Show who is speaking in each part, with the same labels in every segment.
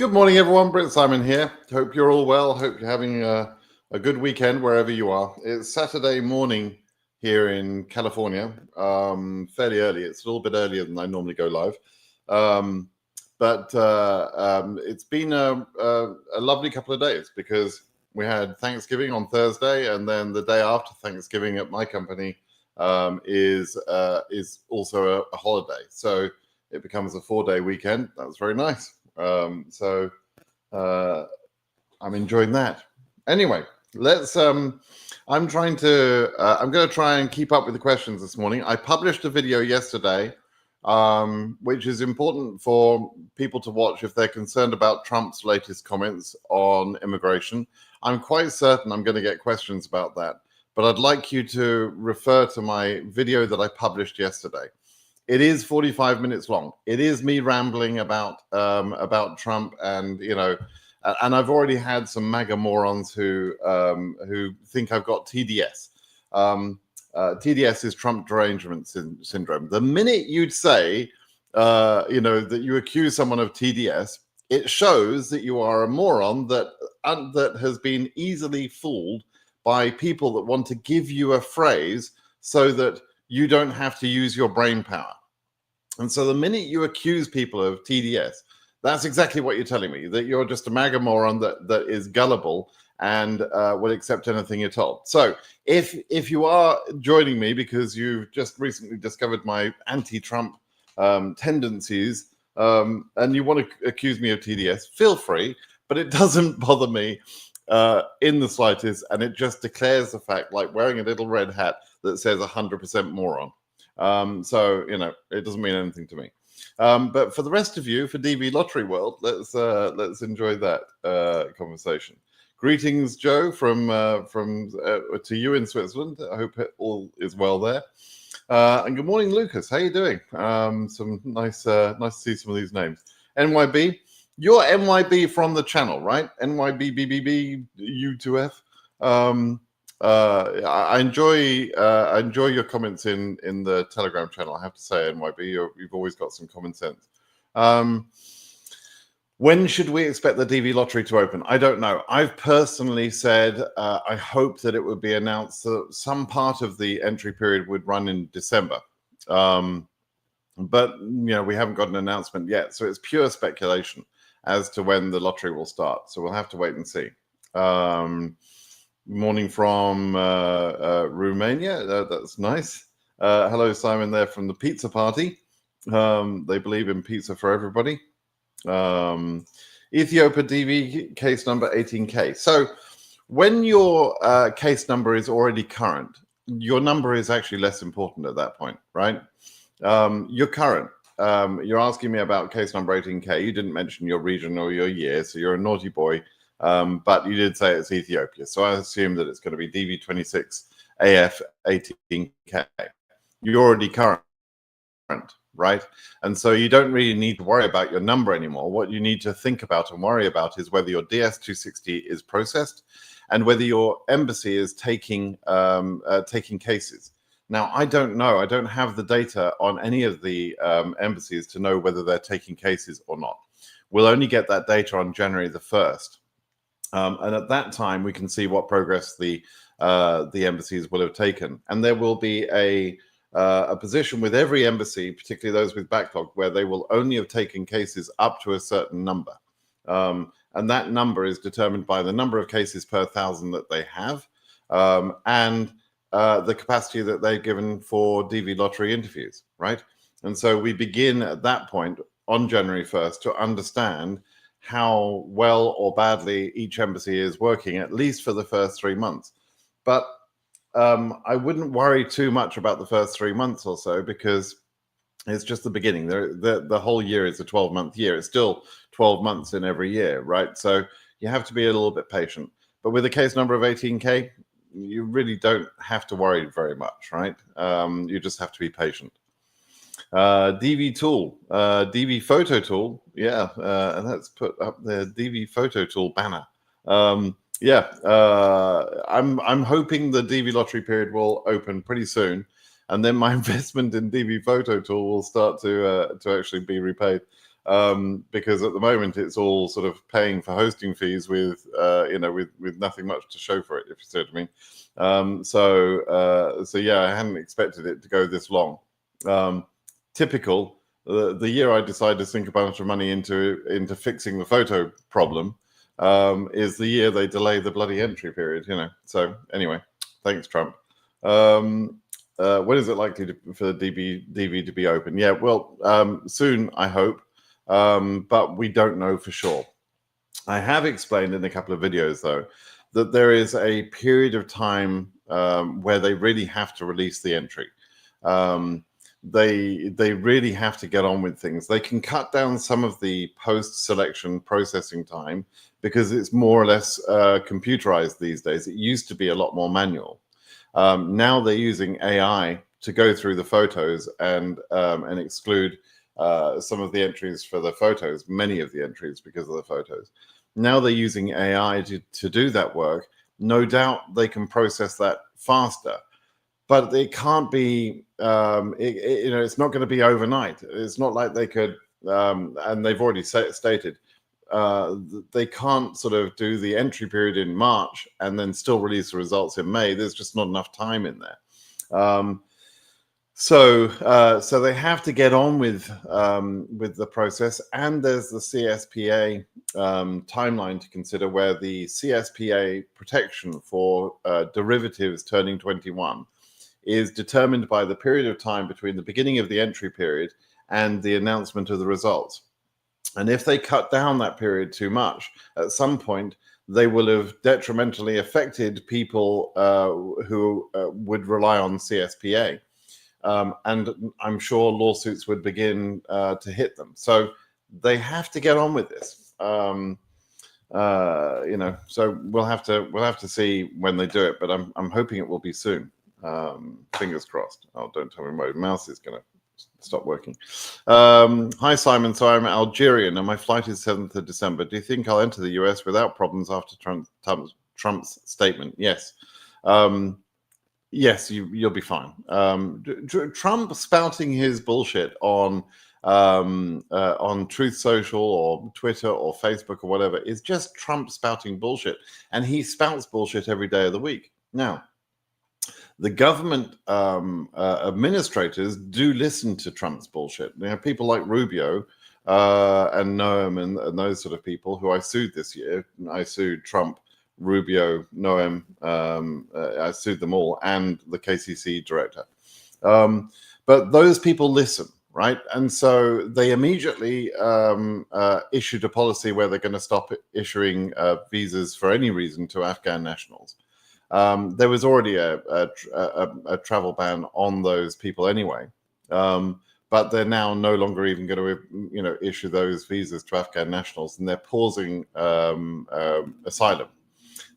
Speaker 1: Good morning, everyone. BritSimon here. Hope you're all well. Hope you're having a good weekend wherever you are. It's Saturday morning here in California, fairly early. It's a little bit earlier than I normally go live. But it's been a lovely couple of days because we had Thanksgiving on Thursday, and then the day after Thanksgiving at my company is also a holiday. So it becomes a 4-day weekend. That's very nice. So I'm enjoying that. Anyway, let's I'm going to try and keep up with the questions this morning. I published a video yesterday, which is important for people to watch if they're concerned about Trump's latest comments on immigration. I'm quite certain I'm going to get questions about that, but I'd like you to refer to my video that I published yesterday. It is 45 minutes long. It is me rambling about Trump, and and I've already had some MAGA morons who think I've got TDS. TDS is Trump derangement syndrome. The minute you'd say, that you accuse someone of TDS, it shows that you are a moron that has been easily fooled by people that want to give you a phrase so that you don't have to use your brain power. And so the minute you accuse people of TDS, that's exactly what you're telling me, that you're just a MAGA moron that is gullible and will accept anything you're told. So if you are joining me because you've just recently discovered my anti-Trump tendencies and you want to accuse me of TDS, feel free, but it doesn't bother me in the slightest, and it just declares the fact, like wearing a little red hat that says 100% moron. So it doesn't mean anything to me. But for the rest of you, for DV Lottery World, let's enjoy that conversation. Greetings, Joe, from to you in Switzerland. I hope all is well there. And good morning, Lucas. How you doing? Some nice to see some of these names. NYB. You're NYB from the channel, right? NYB U2F. I enjoy your comments in the Telegram channel. I have to say, NYB, you've always got some common sense. When should we expect the DV lottery to open? I don't know. I've personally said I hope that it would be announced that some part of the entry period would run in December. But we haven't got an announcement yet, so it's pure speculation as to when the lottery will start. So we'll have to wait and see. Morning from Romania. That's nice. Hello, Simon, there from the pizza party. They believe in pizza for everybody. Ethiopia DV case number 18K. So when your case number is already current, your number is actually less important at that point, right? You're current. You're asking me about case number 18K. You didn't mention your region or your year, so you're a naughty boy. But you did say it's Ethiopia, so I assume that it's going to be DV26 AF 18K. You're already current, right? And so you don't really need to worry about your number anymore. What you need to think about and worry about is whether your DS260 is processed and whether your embassy is taking cases. Now, I don't know. I don't have the data on any of the embassies to know whether they're taking cases or not. We'll only get that data on January the 1st. And at that time, we can see what progress the embassies will have taken. And there will be a position with every embassy, particularly those with backlog, where they will only have taken cases up to a certain number. And that number is determined by the number of cases per 1,000 that they have and the capacity that they've given for DV lottery interviews, right? And so we begin at that point on January 1st to understand how well or badly each embassy is working, at least for the first 3 months. But I wouldn't worry too much about the first 3 months or so, because it's just the beginning. The whole year is a 12-month year. It's still 12 months in every year, right? So you have to be a little bit patient. But with a case number of 18K, you really don't have to worry very much, right? You just have to be patient. DV tool, DV photo tool, yeah, and let's put up the DV photo tool banner. I'm hoping the DV lottery period will open pretty soon, and then my investment in DV photo tool will start to actually be repaid. because at the moment it's all sort of paying for hosting fees with with nothing much to show for it, if you see what I mean. So yeah, I hadn't expected it to go this long. Typical. The year I decided to sink a bunch of money into fixing the photo problem is the year they delay the bloody entry period. So anyway, thanks, Trump. When is it likely for the DV to be open? Yeah, well, soon, I hope, but we don't know for sure. I have explained in a couple of videos, though, that there is a period of time where they really have to release the entry. They really have to get on with things. They can cut down some of the post-selection processing time because it's more or less computerized these days. It used to be a lot more manual. Now they're using AI to go through the photos and exclude some of the entries for the photos, many of the entries because of the photos. Now they're using AI to do that work. No doubt they can process that faster, but it can't be, it's not going to be overnight. It's not like they could, and they've already stated, they can't sort of do the entry period in March and then still release the results in May. There's just not enough time in there. So they have to get on with the process, and there's the CSPA timeline to consider, where the CSPA protection for derivatives turning 21 is determined by the period of time between the beginning of the entry period and the announcement of the results. And if they cut down that period too much, at some point, they will have detrimentally affected people who would rely on CSPA. And I'm sure lawsuits would begin to hit them. So they have to get on with this. So we'll have to see when they do it, but I'm hoping it will be soon. Fingers crossed. Oh, don't tell me my mouse is going to stop working. Hi, Simon. So I'm Algerian and my flight is 7th of December. Do you think I'll enter the US without problems after Trump's statement? Yes. Yes, you'll be fine. Trump spouting his bullshit on Truth Social or Twitter or Facebook or whatever is just Trump spouting bullshit, and he spouts bullshit every day of the week. Now, the government administrators do listen to Trump's bullshit. You know, people like Rubio and Noam and those sort of people who I sued this year. I sued Trump, Rubio, Noam. I sued them all, and the KCC director. But those people listen, right? And so they immediately issued a policy where they're going to stop issuing visas for any reason to Afghan nationals. There was already a travel ban on those people anyway, but they're now no longer even going to, issue those visas to Afghan nationals, and they're pausing asylum.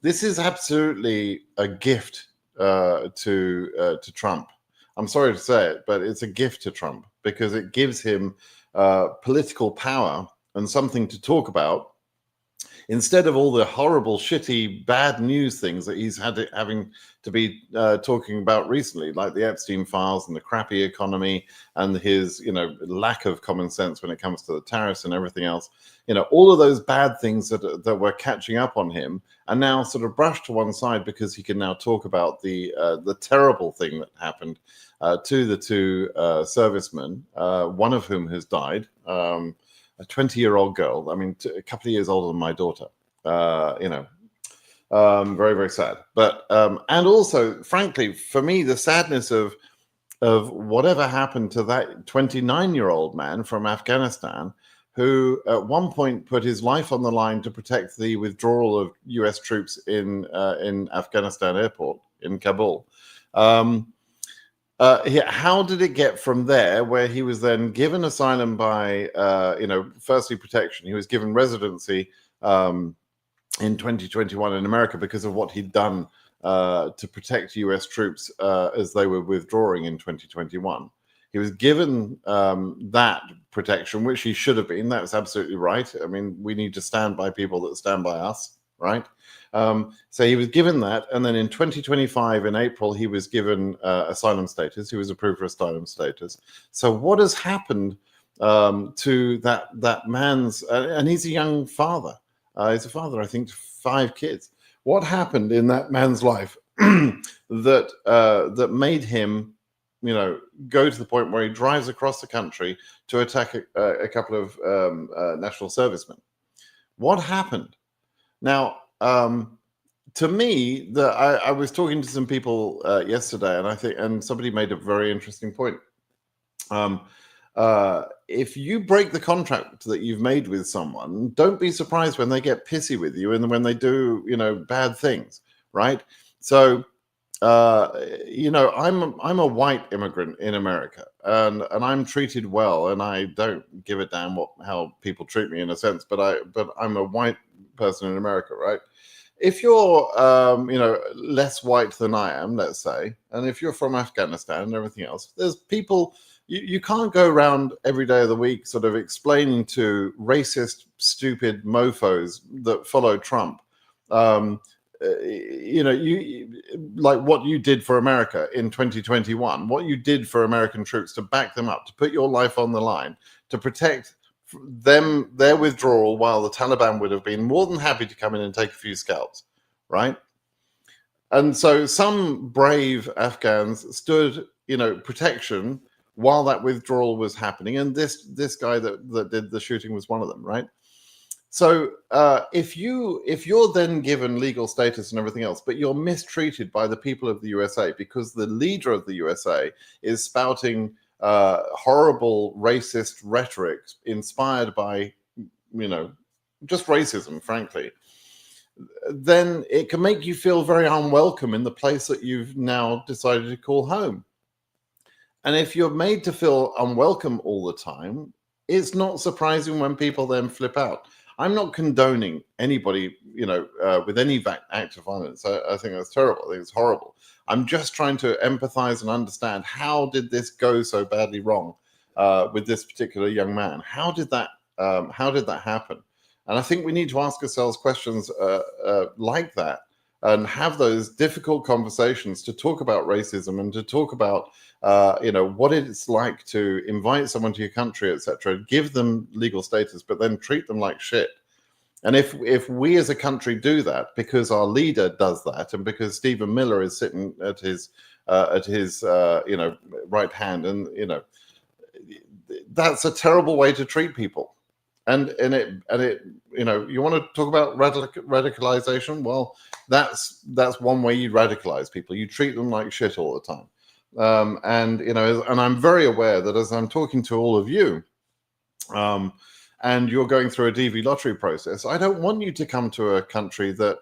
Speaker 1: This is absolutely a gift to Trump. I'm sorry to say it, but it's a gift to Trump because it gives him political power and something to talk about, instead of all the horrible, shitty, bad news things that he's having to be talking about recently, like the Epstein files and the crappy economy and his, lack of common sense when it comes to the tariffs and everything else. All of those bad things that were catching up on him are now sort of brushed to one side because he can now talk about the terrible thing that happened to the two servicemen, one of whom has died. A 20-year-old girl, a couple of years older than my daughter, very, very sad. But, and also, frankly, for me, the sadness of whatever happened to that 29-year-old man from Afghanistan, who at one point put his life on the line to protect the withdrawal of US troops in Afghanistan airport in Kabul. How did it get from there, where he was then given asylum by, firstly protection? He was given residency in 2021 in America because of what he'd done to protect US troops as they were withdrawing in 2021. He was given that protection, which he should have been. That's absolutely right. We need to stand by people that stand by us, right? So he was given that, and then in 2025 in April he was given asylum status. He was approved for asylum status. So what has happened to that man's, and he's a young father. He's a father, I think, to 5 kids. What happened in that man's life that made him, go to the point where he drives across the country to attack a couple of national servicemen? What happened? Now, to me, I was talking to some people yesterday, and somebody made a very interesting point. If you break the contract that you've made with someone, don't be surprised when they get pissy with you and when they do, bad things, right? So, I'm a white immigrant in America, and I'm treated well, and I don't give a damn how people treat me in a sense, but I'm a white person in America, right? If you're, less white than I am, let's say, and if you're from Afghanistan and everything else, there's people. You can't go around every day of the week sort of explaining to racist, stupid mofos that follow Trump, like what you did for America in 2021, what you did for American troops to back them up, to put your life on the line, to protect them, their withdrawal, while the Taliban would have been more than happy to come in and take a few scalps, right? And so some brave Afghans stood, protection while that withdrawal was happening, and this guy that did the shooting was one of them, right? So if you're then given legal status and everything else, but you're mistreated by the people of the USA because the leader of the USA is spouting horrible racist rhetoric inspired by, just racism, frankly, then it can make you feel very unwelcome in the place that you've now decided to call home. And if you're made to feel unwelcome all the time, it's not surprising when people then flip out. I'm not condoning anybody, with any act of violence. I think that's terrible. I think it's horrible. I'm just trying to empathize and understand, how did this go so badly wrong with this particular young man? How did that happen? And I think we need to ask ourselves questions like that, and have those difficult conversations to talk about racism and to talk about what it's like to invite someone to your country, etc., give them legal status, but then treat them like shit. And if we as a country do that because our leader does that, and because Stephen Miller is sitting at his right hand, and that's a terrible way to treat people. And it you want to talk about radicalization? Well, that's one way you radicalize people. You treat them like shit all the time. And I'm very aware that as I'm talking to all of you, and you're going through a DV lottery process, I don't want you to come to a country that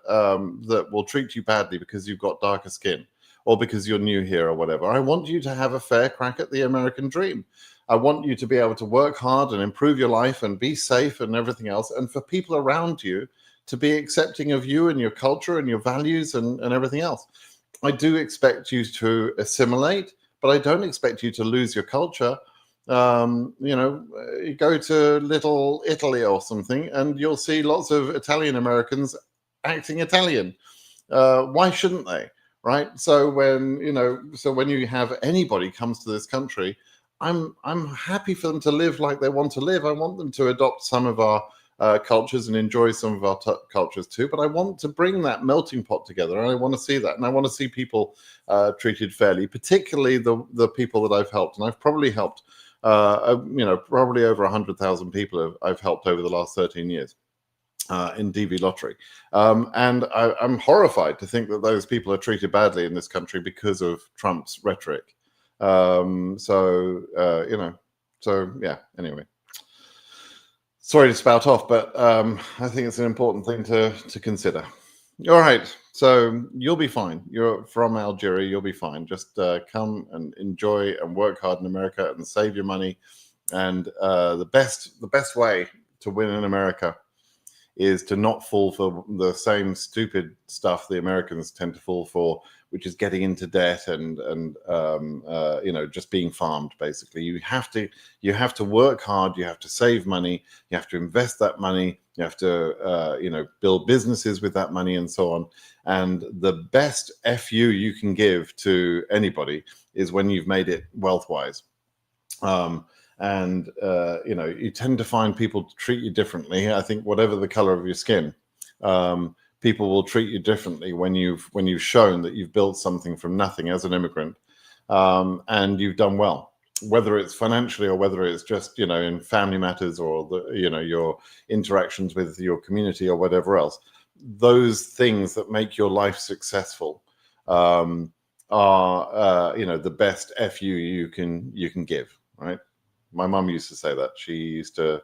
Speaker 1: will treat you badly because you've got darker skin or because you're new here or whatever. I want you to have a fair crack at the American dream. I want you to be able to work hard and improve your life and be safe and everything else, and for people around you to be accepting of you and your culture and your values and everything else. I do expect you to assimilate, but I don't expect you to lose your culture. You go to Little Italy or something, and you'll see lots of Italian Americans acting Italian. Why shouldn't they? Right? So when you have anybody comes to this country, I'm happy for them to live like they want to live. I want them to adopt some of our cultures and enjoy some of our cultures too. But I want to bring that melting pot together, and I want to see that, and I want to see people treated fairly, particularly the people that I've helped, and I've probably helped, probably over 100,000 people I've helped over the last 13 years. In DV lottery, and I'm horrified to think that those people are treated badly in this country because of Trump's rhetoric. So yeah, anyway, sorry to spout off, but I think it's an important thing to consider. All right, so you'll be fine. You're from Algeria, you'll be fine. Just come and enjoy and work hard in America and save your money. And the best way to win in America is to not fall for the same stupid stuff the Americans tend to fall for, which is getting into debt and just being farmed. Basically, you have to work hard. You have to save money. You have to invest that money. You have to build businesses with that money and so on. And the best FU you can give to anybody is when you've made it wealth-wise. and you tend to find people treat you differently. I think whatever the color of your skin, people will treat you differently when you've shown that you've built something from nothing as an immigrant, and you've done well, whether it's financially or whether it's just in family matters or your interactions with your community or whatever else. Those things that make your life successful are the best FU you can give, right? My mum used to say that. She used to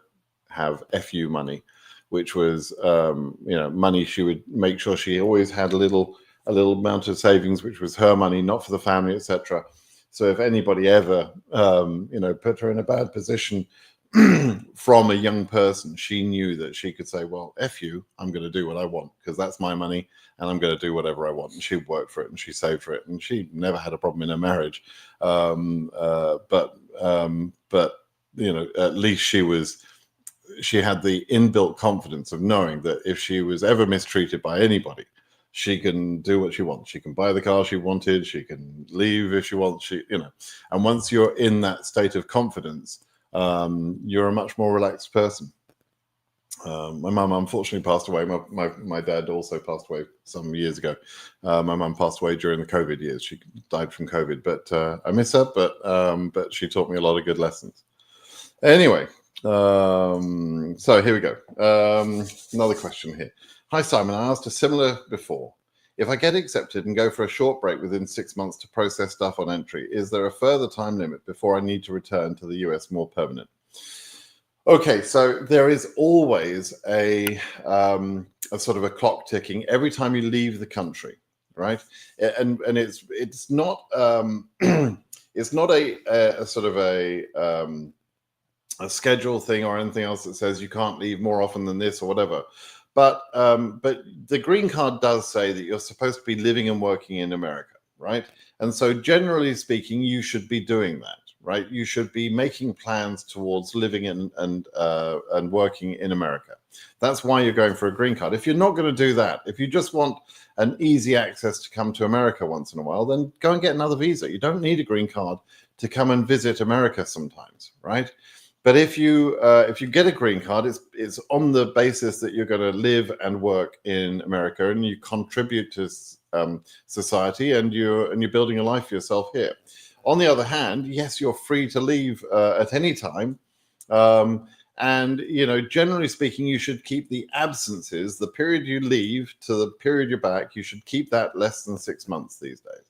Speaker 1: have FU money, which was money she would make sure she always had a little amount of savings, which was her money, not for the family, etc. So if anybody ever put her in a bad position from a young person, she knew that she could say, well, F you, I'm going to do what I want because that's my money and I'm going to do whatever I want. And she worked for it and she saved for it, and she never had a problem in her marriage. But at least she had the inbuilt confidence of knowing that if she was ever mistreated by anybody, she can do what she wants. She can buy the car she wanted. She can leave if she wants. And once you're in that state of confidence, you're a much more relaxed person. My mum unfortunately passed away. My dad also passed away some years ago. My mum passed away during the COVID years. She died from COVID, but I miss her. But she taught me a lot of good lessons. Anyway, so here we go. Another question here. Hi, Simon. I asked a similar before. If I get accepted and go for a short break within 6 months to process stuff on entry, is there a further time limit before I need to return to the US more permanent? Okay, so there is always a sort of a clock ticking every time you leave the country, right? And it's not it's not a sort of a schedule thing or anything else that says you can't leave more often than this or whatever. But the green card does say that you're supposed to be living and working in America, right? And so generally speaking, you should be doing that, right? You should be making plans towards living and working in America. That's why you're going for a green card. If you're not going to do that, if you just want an easy access to come to America once in a while, then go and get another visa. You don't need a green card to come and visit America sometimes, right? But if you get a green card, it's on the basis that you're going to live and work in America and you contribute to society and you're building a life for yourself here. On the other hand, yes, you're free to leave at any time, and generally speaking, you should keep the absences, the period you leave to the period you're back. You should keep that less than 6 months these days.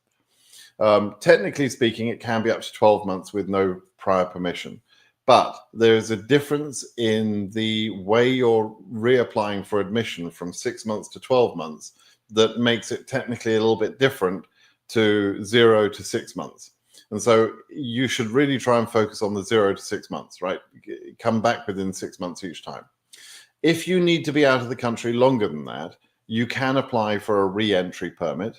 Speaker 1: Technically speaking, it can be up to 12 months with no prior permission. But there's a difference in the way you're reapplying for admission from 6 months to 12 months that makes it technically a little bit different to 0 to 6 months. And so you should really try and focus on the 0 to 6 months, right? Come back within 6 months each time. If you need to be out of the country longer than that, you can apply for a re-entry permit.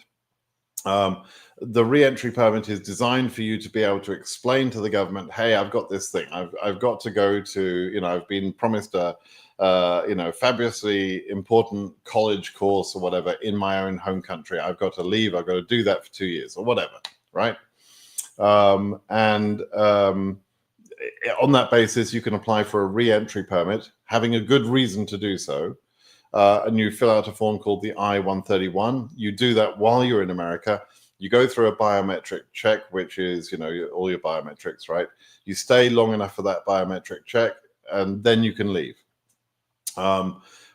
Speaker 1: The re-entry permit is designed for you to be able to explain to the government, hey, I've got this thing. I've got to go to, I've been promised a, fabulously important college course or whatever in my own home country. I've got to leave. I've got to do that for 2 years or whatever, right? On that basis, you can apply for a re-entry permit, having a good reason to do so. And you fill out a form called the I-131. You do that while you're in America. You go through a biometric check, which is, all your biometrics, right? You stay long enough for that biometric check, and then you can leave.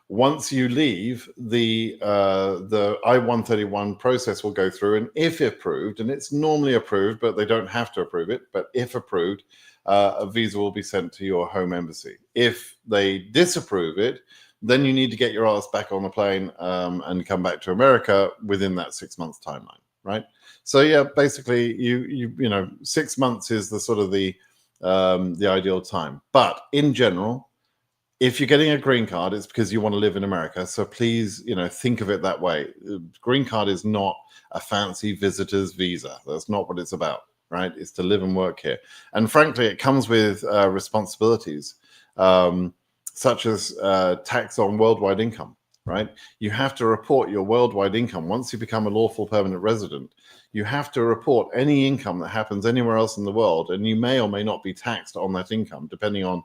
Speaker 1: Once you leave, the I-131 process will go through, and if approved, and it's normally approved, but they don't have to approve it, but if approved, a visa will be sent to your home embassy. If they disapprove it, then you need to get your ass back on a plane and come back to America within that 6 months timeline, right? So yeah, basically, you 6 months is the sort of the ideal time. But in general, if you're getting a green card, it's because you want to live in America. So please, think of it that way. Green card is not a fancy visitor's visa. That's not what it's about, right? It's to live and work here. And frankly, it comes with responsibilities. Such as tax on worldwide income. right? You have to report your worldwide income. Once you become a lawful permanent resident, you have to report any income that happens anywhere else in the world, and you may or may not be taxed on that income, depending on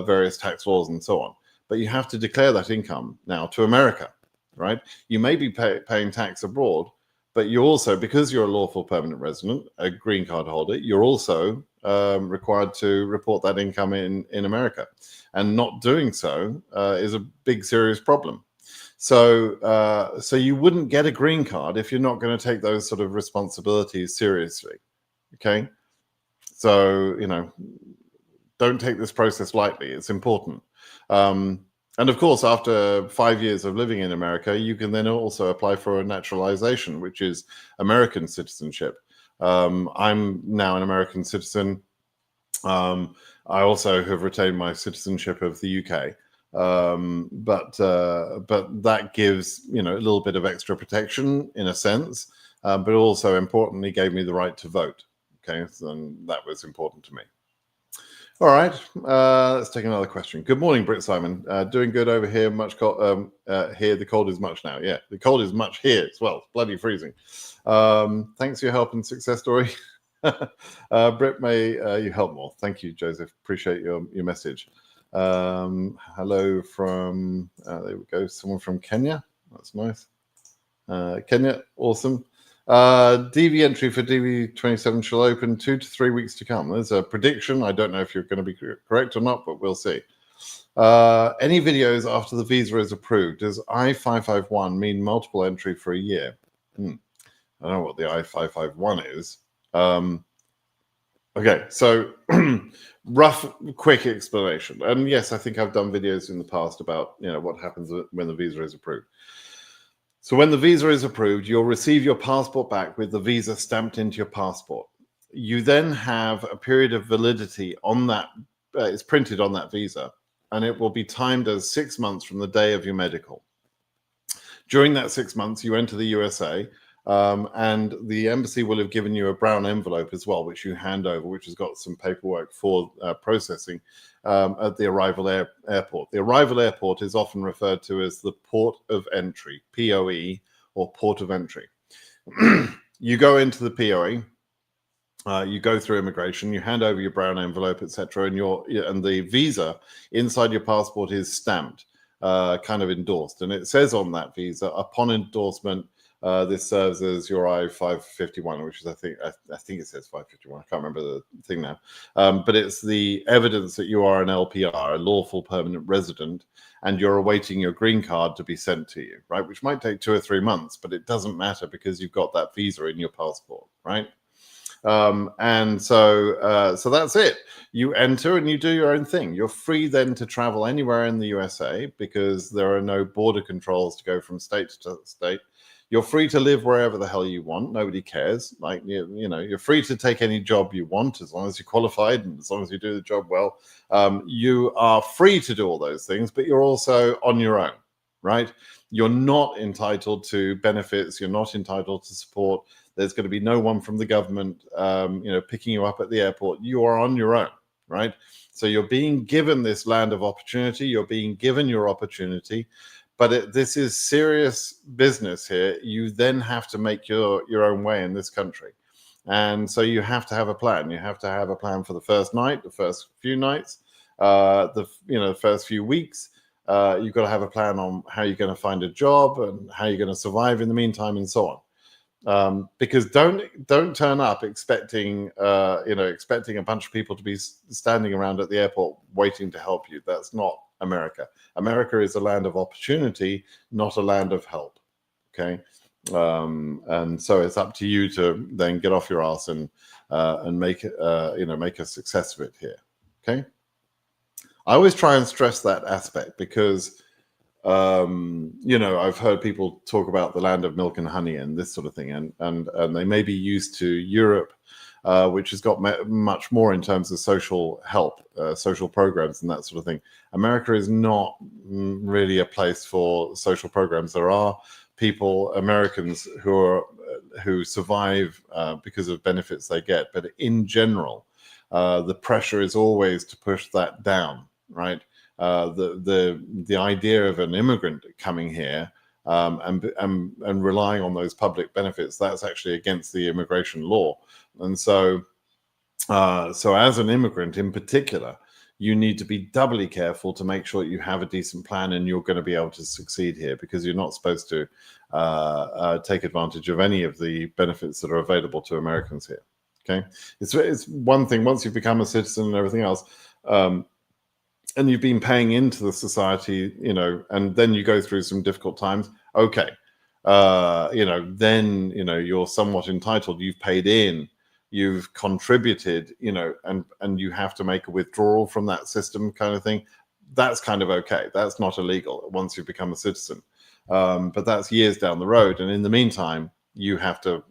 Speaker 1: various tax laws and so on. But you have to declare that income now to America, right? You may be paying tax abroad, but you also, because you're a lawful permanent resident, a green card holder, you're also required to report that income in America. And not doing so is a big, serious problem. So you wouldn't get a green card if you're not going to take those sort of responsibilities seriously. Okay. So, don't take this process lightly. It's important. And of course, after 5 years of living in America, you can then also apply for a naturalization, which is American citizenship. I'm now an American citizen. I also have retained my citizenship of the UK. But that gives, a little bit of extra protection in a sense, but also importantly gave me the right to vote. Okay, and that was important to me. All right, let's take another question. Good morning, BritSimon. Doing good over here. Much cold here. The cold is much now. Yeah, the cold is much here as well. It's bloody freezing. Thanks for your help and success story. Brit, may you help more. Thank you, Joseph. Appreciate your message. Hello from there we go. Someone from Kenya. That's nice. Kenya, awesome. DV entry for DV27 shall open 2 to 3 weeks to come. There's a prediction. I don't know if you're going to be correct or not, but we'll see. Any videos after the visa is approved? Does I-551 mean multiple entry for a year? I don't know what the I-551 is. Okay, so rough, quick explanation. And yes, I think I've done videos in the past about what happens when the visa is approved. So when the visa is approved, you'll receive your passport back with the visa stamped into your passport. You then have a period of validity on that. It's printed on that visa, and it will be timed as 6 months from the day of your medical. During that 6 months, you enter the USA. And the embassy will have given you a brown envelope as well, which you hand over, which has got some paperwork for processing at the arrival airport. The arrival airport is often referred to as the port of entry, POE, or port of entry. You go into the POE, you go through immigration, you hand over your brown envelope, etc., and the visa inside your passport is stamped, kind of endorsed, and it says on that visa, upon endorsement, this serves as your I-551, which is I think it says 551. I can't remember the thing now, but it's the evidence that you are an LPR, a lawful permanent resident, and you're awaiting your green card to be sent to you, right? Which might take 2 or 3 months, but it doesn't matter because you've got that visa in your passport, right? And so that's it. You enter and you do your own thing. You're free then to travel anywhere in the USA because there are no border controls to go from state to state. You're free to live wherever the hell you want. Nobody cares. Like, you're free to take any job you want as long as you're qualified and as long as you do the job well. You are free to do all those things, but you're also on your own, right? You're not entitled to benefits. You're not entitled to support. There's going to be no one from the government, picking you up at the airport. You are on your own, right? So you're being given this land of opportunity. You're being given your opportunity. But this is serious business here. You then have to make your own way in this country. And so you have to have a plan. You have to have a plan for the first night, the first few nights, the first few weeks. You've got to have a plan on how you're going to find a job and how you're going to survive in the meantime and so on. Because don't turn up expecting a bunch of people to be standing around at the airport waiting to help you. That's not America. America is a land of opportunity, not a land of help. Okay, and so it's up to you to then get off your ass and make a success of it here. Okay, I always try and stress that aspect because I've heard people talk about the land of milk and honey and this sort of thing, and they may be used to Europe, which has got much more in terms of social help, social programs and that sort of thing. America is not really a place for social programs. There are people, Americans, who survive because of benefits they get, but in general, the pressure is always to push that down, right? the idea of an immigrant coming here and relying on those public benefits, that's actually against the immigration law. And so as an immigrant in particular, you need to be doubly careful to make sure you have a decent plan and you're going to be able to succeed here, because you're not supposed to take advantage of any of the benefits that are available to Americans here. Okay, it's one thing once you've become a citizen and everything else, and you've been paying into the society, and then you go through some difficult times. Okay, then you're somewhat entitled. You've paid in. You've contributed, and you have to make a withdrawal from that system kind of thing. That's kind of okay. That's not illegal once you become a citizen. But that's years down the road. And in the meantime, you have to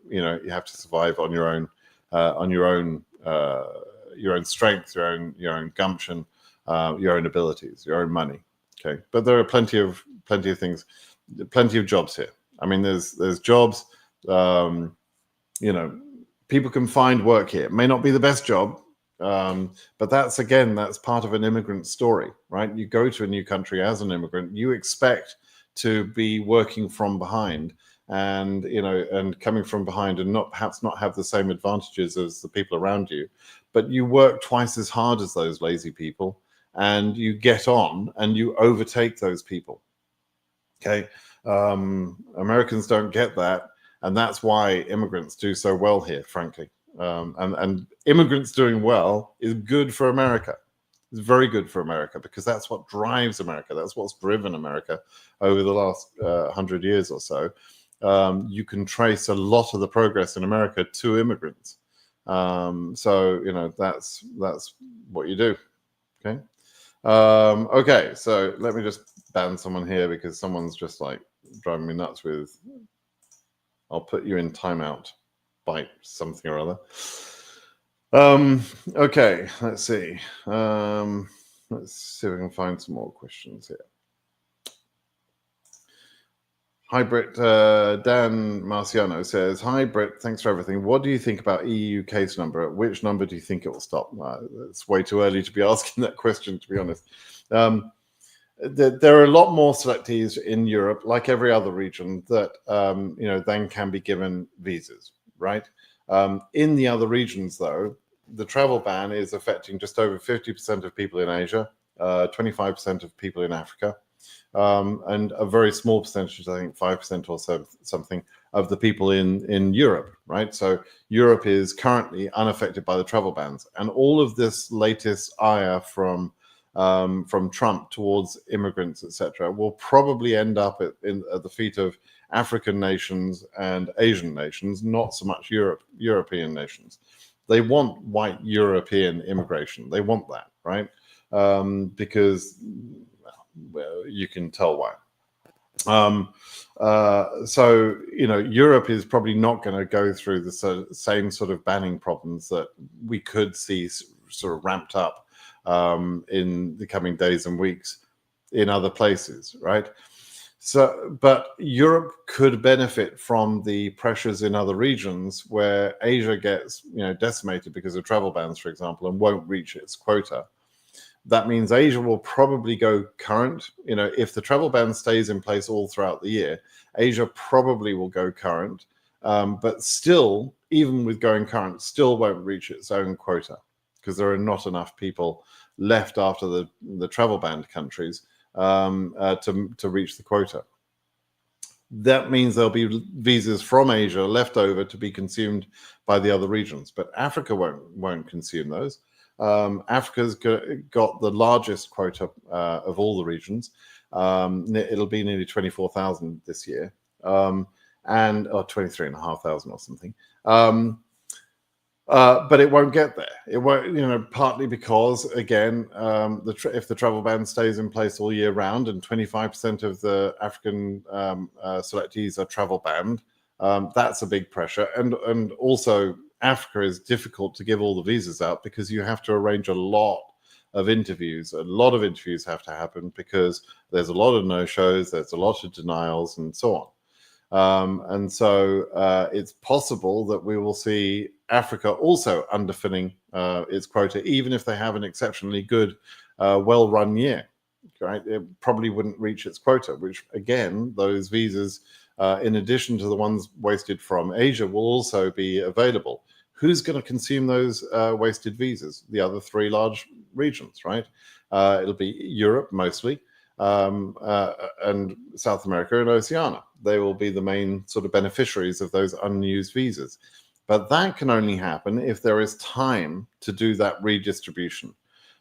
Speaker 1: survive on your own, your own strength, your own gumption, your own abilities, your own money. Okay. But there are plenty of things, plenty of jobs here. I mean, there's jobs, people can find work here. It may not be the best job, but that's part of an immigrant story, right? You go to a new country as an immigrant, you expect to be working from behind and coming from behind and perhaps not have the same advantages as the people around you, but you work twice as hard as those lazy people and you get on and you overtake those people. Okay. Americans don't get that. And that's why immigrants do so well here, frankly. And immigrants doing well is good for America. It's very good for America because that's what drives America. That's what's driven America over the last 100 years or so. You can trace a lot of the progress in America to immigrants. So that's what you do. Okay. Okay. So let me just ban someone here because someone's just like driving me nuts with. I'll put you in timeout, bite something or other. Okay, let's see. Let's see if we can find some more questions here. Hi, Brit. Dan Marciano says, hi, Brit. Thanks for everything. What do you think about EU case number? At which number do you think it will stop? It's way too early to be asking that question, to be honest. There are a lot more selectees in Europe, like every other region, that then can be given visas, right? In the other regions, though, the travel ban is affecting just over 50% of people in Asia, 25% of people in Africa, and a very small percentage, I think 5% or so, something, of the people in Europe, right? So Europe is currently unaffected by the travel bans, and all of this latest ire from Trump towards immigrants, etc., will probably end up at the feet of African nations and Asian nations, not so much European nations. They want white European immigration. They want that, right? Because you can tell why. So Europe is probably not going to go through the same sort of banning problems that we could see sort of ramped up in the coming days and weeks in other places, right? So, but Europe could benefit from the pressures in other regions where Asia gets, decimated because of travel bans, for example, and won't reach its quota. That means Asia will probably go current. If the travel ban stays in place all throughout the year, Asia probably will go current, but still, even with going current, still won't reach its own quota because there are not enough people left after the travel banned countries to reach the quota. That means there'll be visas from Asia left over to be consumed by the other regions, but Africa won't consume those. Africa's got the largest quota of all the regions. It'll be nearly 24,000 this year, or 23,500 or something. But it won't get there. It won't, partly because, again, if the travel ban stays in place all year round and 25% of the African selectees are travel banned, that's a big pressure. And also, Africa is difficult to give all the visas out because you have to arrange a lot of interviews. A lot of interviews have to happen because there's a lot of no-shows, there's a lot of denials, and so on. And so it's possible that we will see Africa also underfilling its quota, even if they have an exceptionally good, well-run year. right? It probably wouldn't reach its quota, which again, those visas, in addition to the ones wasted from Asia, will also be available. Who's going to consume those wasted visas? The other three large regions, right? It'll be Europe mostly, and South America and Oceania. They will be the main sort of beneficiaries of those unused visas. But that can only happen if there is time to do that redistribution.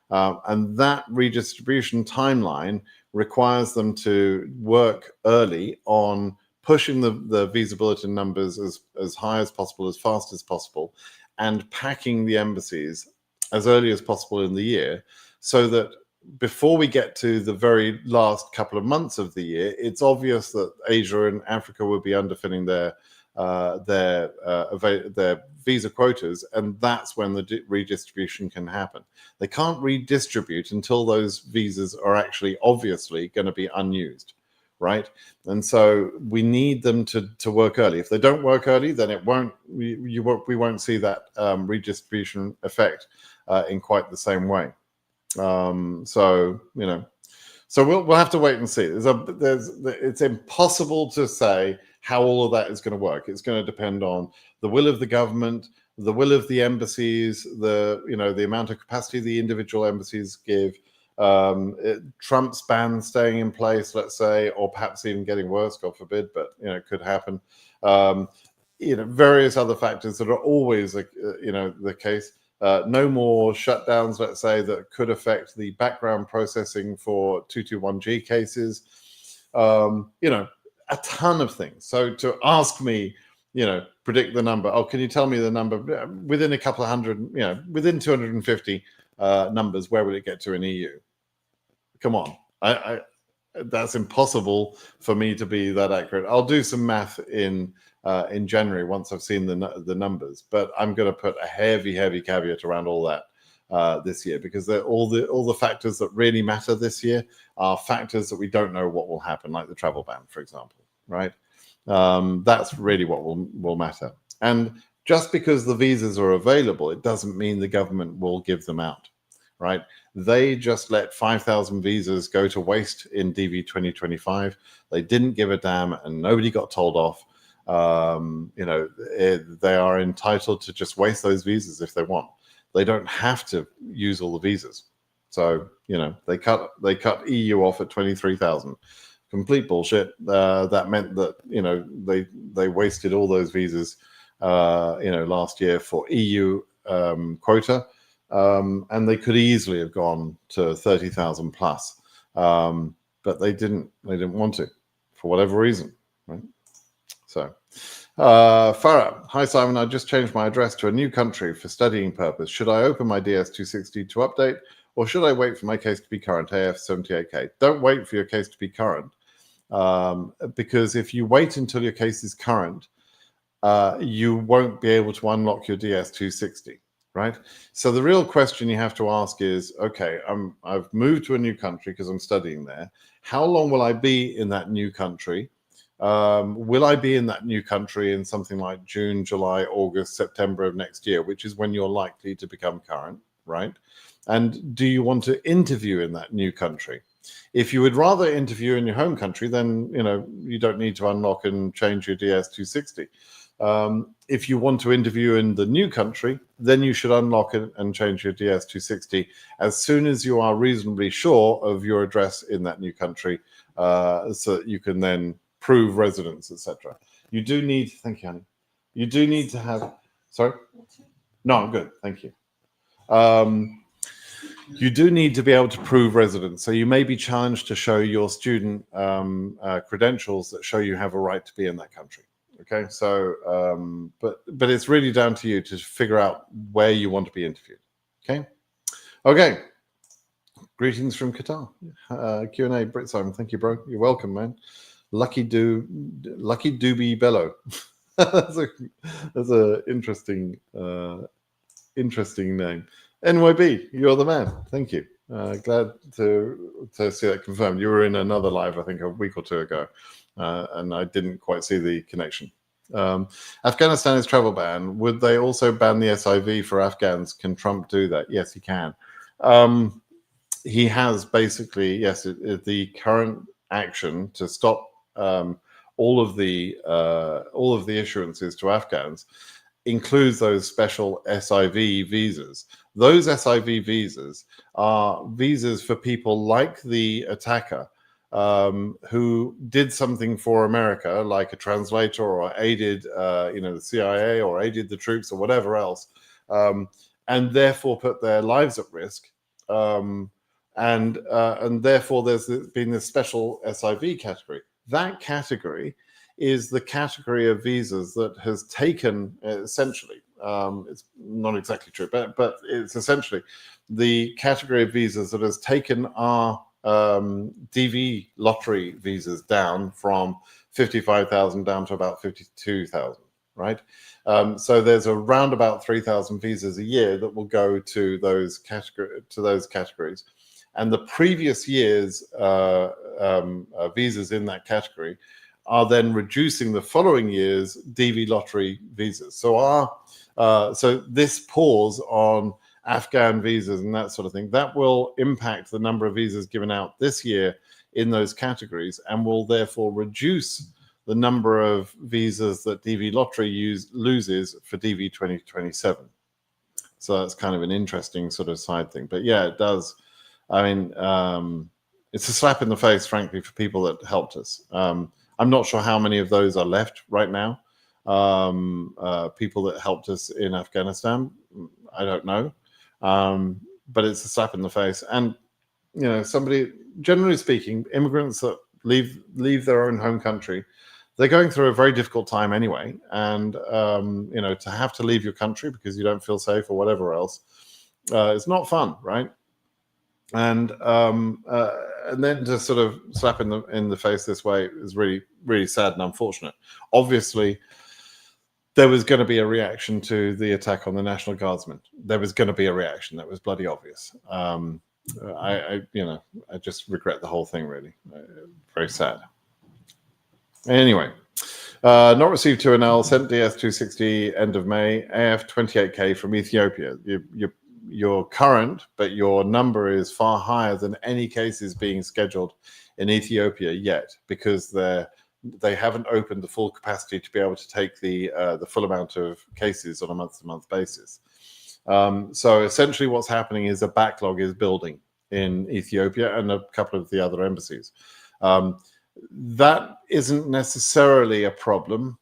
Speaker 1: And that redistribution timeline requires them to work early on pushing the visa bulletin numbers as high as possible, as fast as possible, and packing the embassies as early as possible in the year, so that before we get to the very last couple of months of the year, it's obvious that Asia and Africa will be underfilling their visa quotas, and that's when the redistribution can happen. They can't redistribute until those visas are actually obviously going to be unused, right? And so we need them to work early. If they don't work early, then we won't see that redistribution effect in quite the same way. So we'll have to wait and see. It's impossible to say how all of that is going to work. It's going to depend on the will of the government, the will of the embassies, the amount of capacity the individual embassies give, Trump's ban staying in place, let's say, or perhaps even getting worse, God forbid, but it could happen. Various other factors that are always the case. No more shutdowns, let's say, that could affect the background processing for 221G cases. A ton of things. So to ask me, predict the number. Oh, can you tell me the number within a couple of hundred, within 250 numbers? Where would it get to in EU? Come on, that's impossible for me to be that accurate. I'll do some math in January once I've seen the numbers, but I'm going to put a heavy caveat around all that this year, because all the factors that really matter this year are factors that we don't know what will happen, like the travel ban, for example, right? That's really what will matter. And just because the visas are available, it doesn't mean the government will give them out, right? They just let 5,000 visas go to waste in DV 2025. They didn't give a damn, and nobody got told off. They are entitled to just waste those visas if they want. They don't have to use all the visas. So they cut EU off at 23,000. Complete bullshit. That meant that they wasted all those visas last year for EU quota, and they could easily have gone to 30,000 plus, but they didn't want to, for whatever reason, right? So Farah, hi Simon, I just changed my address to a new country for studying purpose. Should I open my DS260 to update, or should I wait for my case to be current? AF78K. Don't wait for your case to be current, because if you wait until your case is current, you won't be able to unlock your DS260, right? So the real question you have to ask is, okay, I've moved to a new country because I'm studying there. How long will I be in that new country? Will I be in that new country in something like June, July, August, September of next year, which is when you're likely to become current, right? And do you want to interview in that new country? If you would rather interview in your home country, then you don't need to unlock and change your DS260. If you want to interview in the new country, then you should unlock it and change your DS260 as soon as you are reasonably sure of your address in that new country, so that you can then prove residence, etc. You do need, thank you, honey. You do need to have, sorry? No, I'm good, thank you. You do need to be able to prove residence. So you may be challenged to show your student credentials that show you have a right to be in that country. Okay, so, but it's really down to you to figure out where you want to be interviewed. Okay. Greetings from Qatar. Q&A, BritSimon. Thank you, bro. You're welcome, man. Lucky Doobie Bello. that's a interesting name. NYB, you're the man. Thank you. Glad to see that confirmed. You were in another live, I think, a week or two ago, and I didn't quite see the connection. Afghanistan is travel ban. Would they also ban the SIV for Afghans? Can Trump do that? Yes, he can. he has basically, yes, the current action to stop all of the issuances to Afghans includes those special SIV visas. Those SIV visas are visas for people like the attacker who did something for America, like a translator, or aided, the CIA, or aided the troops, or whatever else, and therefore put their lives at risk. And therefore there's been this special SIV category. That category is the category of visas that has taken essentially, it's not exactly true, but it's essentially the category of visas that has taken our DV lottery visas down from 55,000 down to about 52,000, right? So there's around about 3,000 visas a year that will go to those categories. And the previous year's visas in that category are then reducing the following year's DV lottery visas. So so this pause on Afghan visas and that sort of thing, that will impact the number of visas given out this year in those categories, and will therefore reduce the number of visas that DV lottery loses for DV 2027. So that's kind of an interesting sort of side thing. But yeah, it does. I mean, it's a slap in the face, frankly, for people that helped us. I'm not sure how many of those are left right now. People that helped us in Afghanistan, I don't know. But it's a slap in the face. And, somebody, generally speaking, immigrants that leave their own home country, they're going through a very difficult time anyway. And, to have to leave your country because you don't feel safe or whatever else, it's not fun, right? And then to sort of slap in the face this way is really, really sad and unfortunate. Obviously, there was going to be a reaction to the attack on the National Guardsmen. There was going to be a reaction. That was bloody obvious. I just regret the whole thing, really. Very sad. Anyway, not received 2NL, sent DS260 end of May, AF 28K from Ethiopia. You're current, but your number is far higher than any cases being scheduled in Ethiopia yet, because they haven't opened the full capacity to be able to take the full amount of cases on a month-to-month basis. So essentially what's happening is a backlog is building in Ethiopia and a couple of the other embassies. That isn't necessarily a problem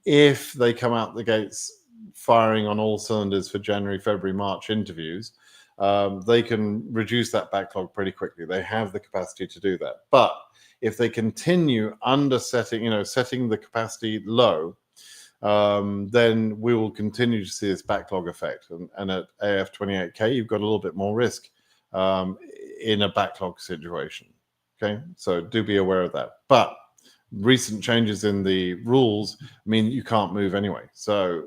Speaker 1: if they come out the gates firing on all cylinders for January, February, March interviews. They can reduce that backlog pretty quickly. They have the capacity to do that. But if they continue setting the capacity low, then we will continue to see this backlog effect. And at AF 28K, you've got a little bit more risk in a backlog situation. Okay, so do be aware of that. But recent changes in the rules mean you can't move anyway. So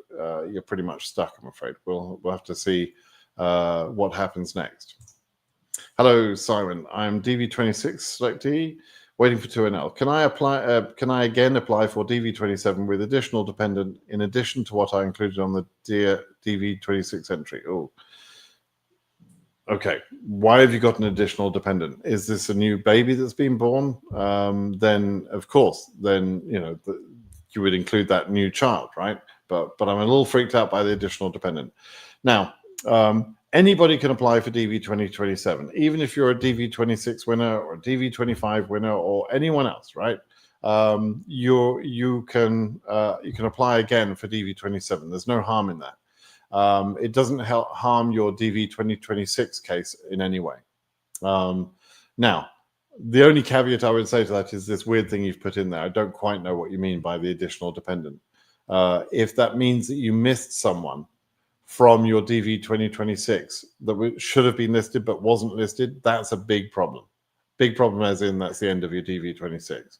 Speaker 1: you're pretty much stuck, I'm afraid. We'll have to see what happens next. Hello, Simon. I'm DV26 selectee, waiting for 2NL. Can I apply? Can I again apply for DV27 with additional dependent in addition to what I included on the DV26 entry? Oh, okay. Why have you got an additional dependent? Is this a new baby that's been born? Then, of course, you would include that new child, right? But I'm a little freaked out by the additional dependent. Now, anybody can apply for DV 2027, even if you're a DV 26 winner or a DV 25 winner or anyone else, right? You can apply again for DV 27. There's no harm in that. It doesn't harm your DV 2026 case in any way. Now, the only caveat I would say to that is this weird thing you've put in there. I don't quite know what you mean by the additional dependent. If that means that you missed someone from your DV 2026 that should have been listed but wasn't listed, that's a big problem. Big problem as in that's the end of your DV 26.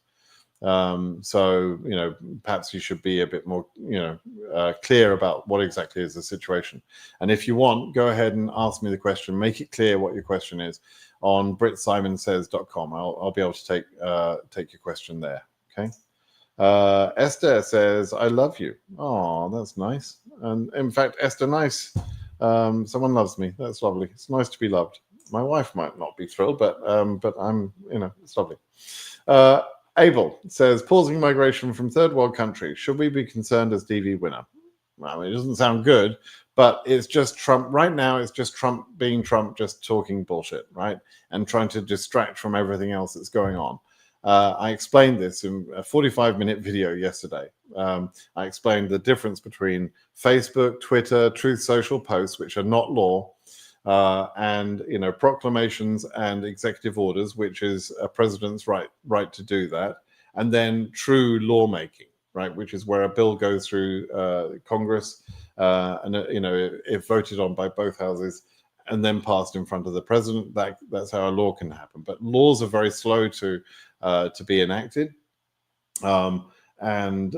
Speaker 1: So, perhaps you should be a bit more, clear about what exactly is the situation. And if you want, go ahead and ask me the question. Make it clear what your question is on BritSimonSays.com. I'll be able to take your question there. Okay. Esther says, I love you. Oh, that's nice. And in fact, Esther, nice. Someone loves me. That's lovely. It's nice to be loved. My wife might not be thrilled, but I'm, it's lovely. Abel says, pausing migration from third world countries. Should we be concerned as DV winner? Well, it doesn't sound good, but it's just Trump. Right now, it's just Trump being Trump, just talking bullshit, right? And trying to distract from everything else that's going on. I explained this in a 45-minute video yesterday. I explained the difference between Facebook, Twitter, Truth Social posts, which are not law, and proclamations and executive orders, which is a president's right to do that, and then true lawmaking, right, which is where a bill goes through Congress, and if voted on by both houses and then passed in front of the president. That's how a law can happen. But laws are very slow to be enacted. And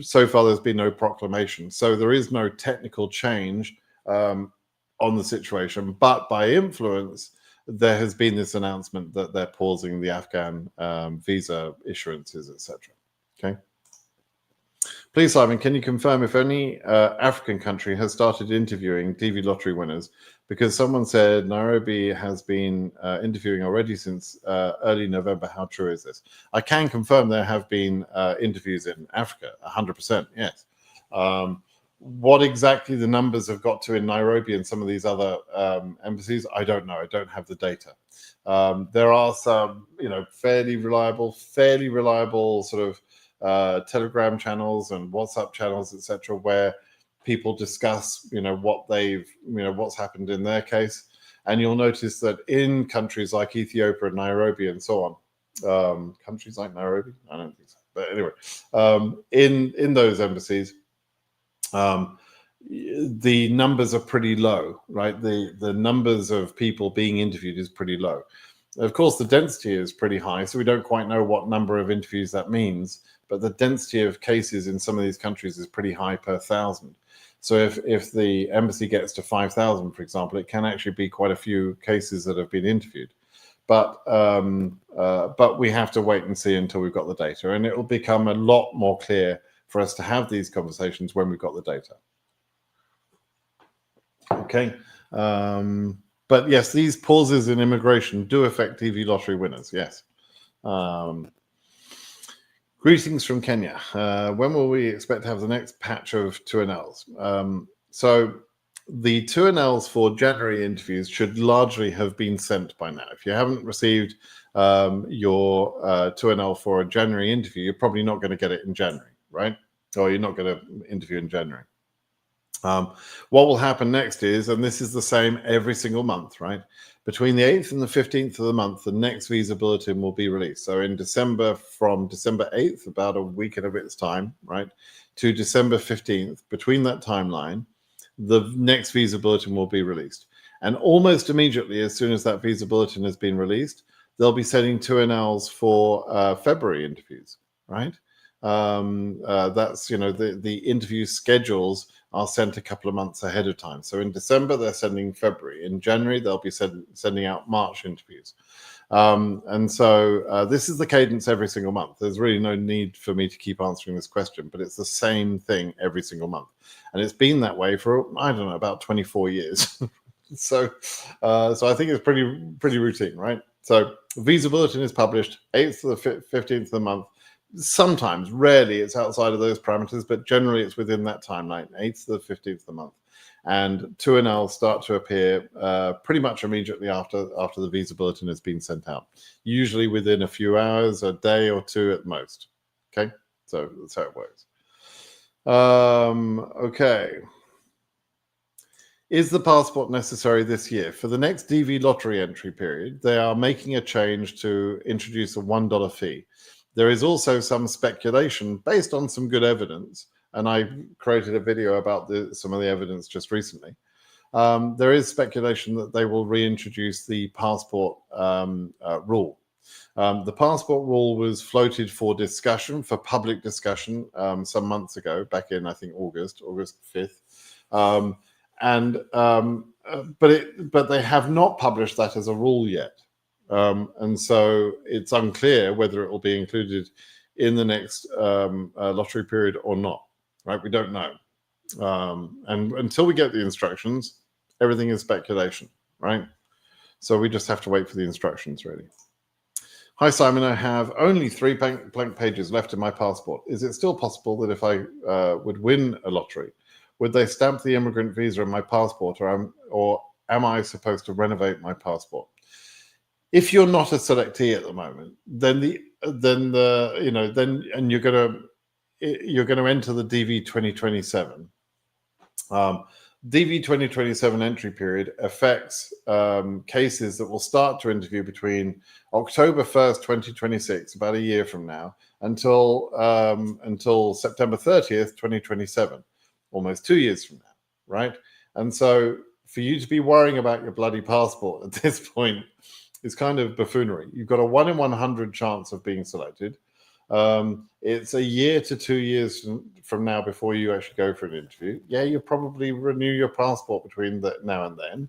Speaker 1: so far there's been no proclamation, so there is no technical change on the situation, but by influence there has been this announcement that they're pausing the Afghan visa issuances, etc. Okay, please, Simon, can you confirm if any African country has started interviewing DV lottery winners? Because someone said Nairobi has been interviewing already since early November. How true is this? I can confirm there have been interviews in Africa, 100%, yes. What exactly the numbers have got to in Nairobi and some of these other embassies, I don't know. I don't have the data. There are some, fairly reliable sort of Telegram channels and WhatsApp channels, etc., where people discuss, what's happened in their case. And you'll notice that in countries like Ethiopia and Nairobi and so on, countries like Nairobi, I don't think so, but anyway, in those embassies, the numbers are pretty low, right? The numbers of people being interviewed is pretty low. Of course, the density is pretty high, so we don't quite know what number of interviews that means, but the density of cases in some of these countries is pretty high per 1,000. So if the embassy gets to 5,000, for example, it can actually be quite a few cases that have been interviewed. But we have to wait and see until we've got the data, and it will become a lot more clear for us to have these conversations when we've got the data. Okay. But yes, these pauses in immigration do affect DV lottery winners, yes. Greetings from Kenya. When will we expect to have the next patch of 2NLs? So the 2NLs for January interviews should largely have been sent by now. If you haven't received your 2NL for a January interview, you're probably not going to get it in January, right? Or you're not going to interview in January. What will happen next is, and this is the same every single month, right? Between the 8th and the 15th of the month, the next visa bulletin will be released. So in December, from December 8th, about a week and a bit's time, right, to December 15th, between that timeline, the next visa bulletin will be released. And almost immediately, as soon as that visa bulletin has been released, they'll be sending 2NLs for February interviews, right? That's, the interview schedules are sent a couple of months ahead of time. So in December, they're sending February. In January, they'll be sending out March interviews. And so this is the cadence every single month. There's really no need for me to keep answering this question, but it's the same thing every single month. And it's been that way for, I don't know, about 24 years. So I think it's pretty routine, right? So visa bulletin is published 8th to the 15th of the month. Sometimes, rarely, it's outside of those parameters, but generally it's within that timeline, 8th to the 15th of the month. And 2NLs start to appear pretty much immediately after the visa bulletin has been sent out, usually within a few hours, a day or two at most. Okay, so that's how it works. Okay. Is the passport necessary this year? For the next DV lottery entry period, they are making a change to introduce a $1 fee. There is also some speculation based on some good evidence, and I created a video about some of the evidence just recently. There is speculation that they will reintroduce the passport rule. The passport rule was floated for discussion, for public discussion, some months ago, back in, I think, August 5th. But they have not published that as a rule yet. And so it's unclear whether it will be included in the next lottery period or not, right? We don't know. And until we get the instructions, everything is speculation, right? So we just have to wait for the instructions, really. Hi, Simon. I have only 3 blank pages left in my passport. Is it still possible that if I would win a lottery, would they stamp the immigrant visa in my passport, or am I supposed to renovate my passport? If you're not a selectee at the moment, then you're going to enter the DV 2027. DV 2027 entry period affects cases that will start to interview between October 1st, 2026, about a year from now, until September 30th, 2027, almost 2 years from now, right? And so for you to be worrying about your bloody passport at this point is kind of buffoonery. You've got a 1 in 100 chance of being selected. It's a year to 2 years from now before you actually go for an interview. Yeah, you'll probably renew your passport between now and then.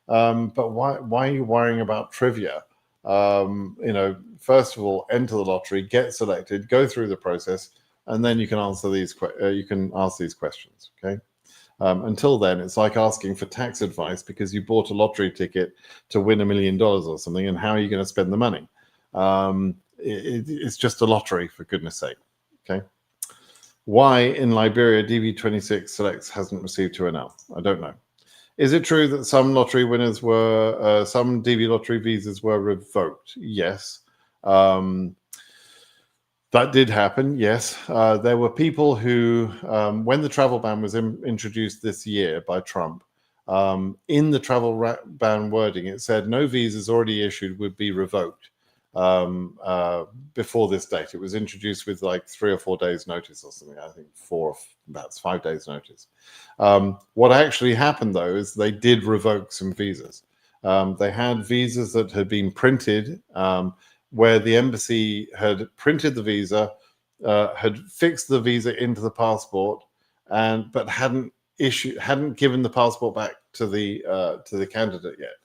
Speaker 1: But why are you worrying about trivia? First of all, enter the lottery, get selected, go through the process, and then you can answer these. You can ask these questions. Okay. Until then, it's like asking for tax advice because you bought a lottery ticket to win $1 million or something, and how are you going to spend the money? It's just a lottery, for goodness sake. Okay. Why in Liberia DV26 selects hasn't received 2NL? I don't know. Is it true that some lottery winners some DV lottery visas were revoked? Yes. That did happen, yes. There were people who, when the travel ban was introduced this year by Trump, in the travel ban wording, it said no visas already issued would be revoked before this date. It was introduced with like 3 or 4 days notice or something. I think that's 5 days notice. What actually happened though is they did revoke some visas. They had visas that had been printed, where the embassy had printed the visa, had fixed the visa into the passport, but hadn't given the passport back to the candidate yet.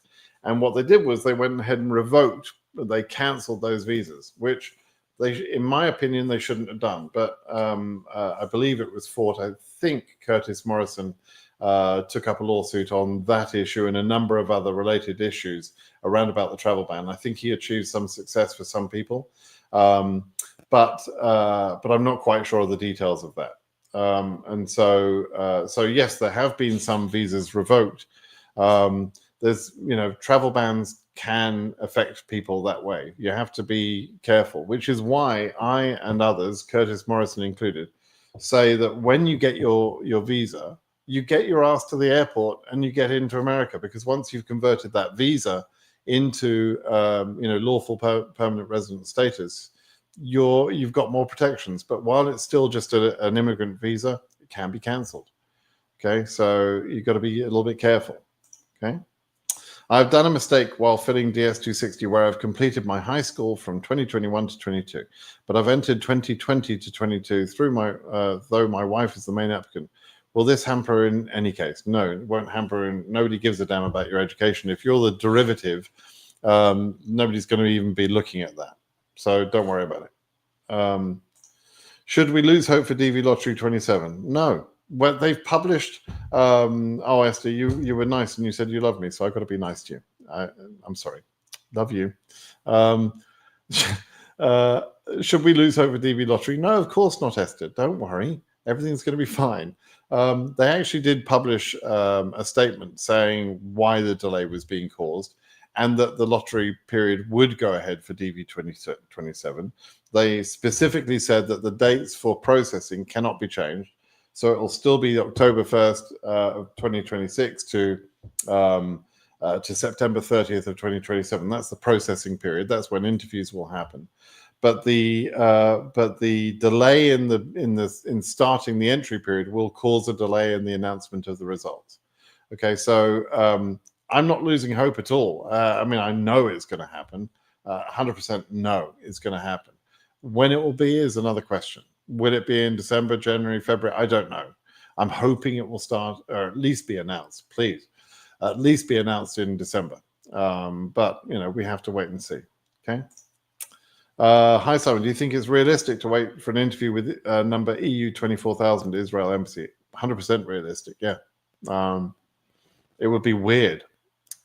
Speaker 1: And what they did was they went ahead and revoked. They cancelled those visas, which in my opinion, they shouldn't have done. But I believe it was fought. I think Curtis Morrison took up a lawsuit on that issue and a number of other related issues around about the travel ban. I think he achieved some success for some people, but I'm not quite sure of the details of that. So yes, there have been some visas revoked. There's travel bans can affect people that way. You have to be careful, which is why I and others, Curtis Morrison included, say that when you get your visa, you get your ass to the airport and you get into America, because once you've converted that visa into lawful permanent resident status, you've got more protections. But while it's still just an immigrant visa, it can be cancelled. Okay, so you've got to be a little bit careful. Okay. I've done a mistake while filling DS260 where I've completed my high school from 2021 to 22, but I've entered 2020 to 22 through though my wife is the main applicant. Will this hamper in any case? No, it won't hamper. Nobody gives a damn about your education. If you're the derivative, nobody's going to even be looking at that. So don't worry about it. Should we lose hope for DV Lottery 27? No. Well, they've published. Esther, you were nice and you said you love me, so I've got to be nice to you. I'm sorry. Love you. Should we lose hope for DV Lottery? No, of course not, Esther. Don't worry. Everything's going to be fine. They actually did publish a statement saying why the delay was being caused and that the lottery period would go ahead for DV 2027. They specifically said that the dates for processing cannot be changed. So it will still be October 1st of 2026 to September 30th of 2027. That's the processing period. That's when interviews will happen. But the delay in starting the entry period will cause a delay in the announcement of the results. Okay, so I'm not losing hope at all. I mean, I know it's going to happen. 100% know it's going to happen. When it will be is another question. Will it be in December, January, February? I don't know. I'm hoping it will start, or at least be announced. Please, at least be announced in December. But we have to wait and see. Okay. Hi, Simon. Do you think it's realistic to wait for an interview with number EU 24,000 Israel Embassy? 100% realistic. Yeah. It would be weird.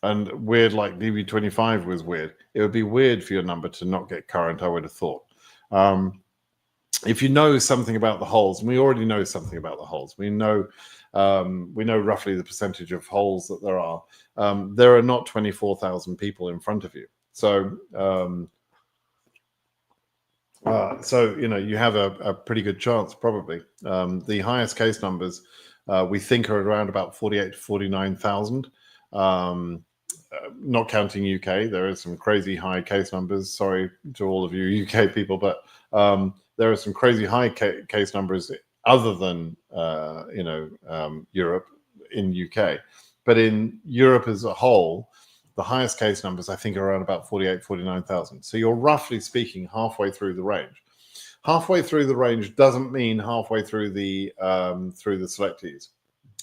Speaker 1: And weird like DB25 was weird. It would be weird for your number to not get current, I would have thought. If you know something about the holes, and we already know something about the holes, we know roughly the percentage of holes that there are. There are not 24,000 people in front of you. So you have a pretty good chance, probably. The highest case numbers we think are around about 48 to 49,000. Not counting UK, there are some crazy high case numbers. Sorry to all of you UK people, but there are some crazy high case numbers other than Europe in UK. But in Europe as a whole, the highest case numbers I think are around about 48, 49,000. So you're roughly speaking halfway through the range. Halfway through the range doesn't mean halfway through the selectees.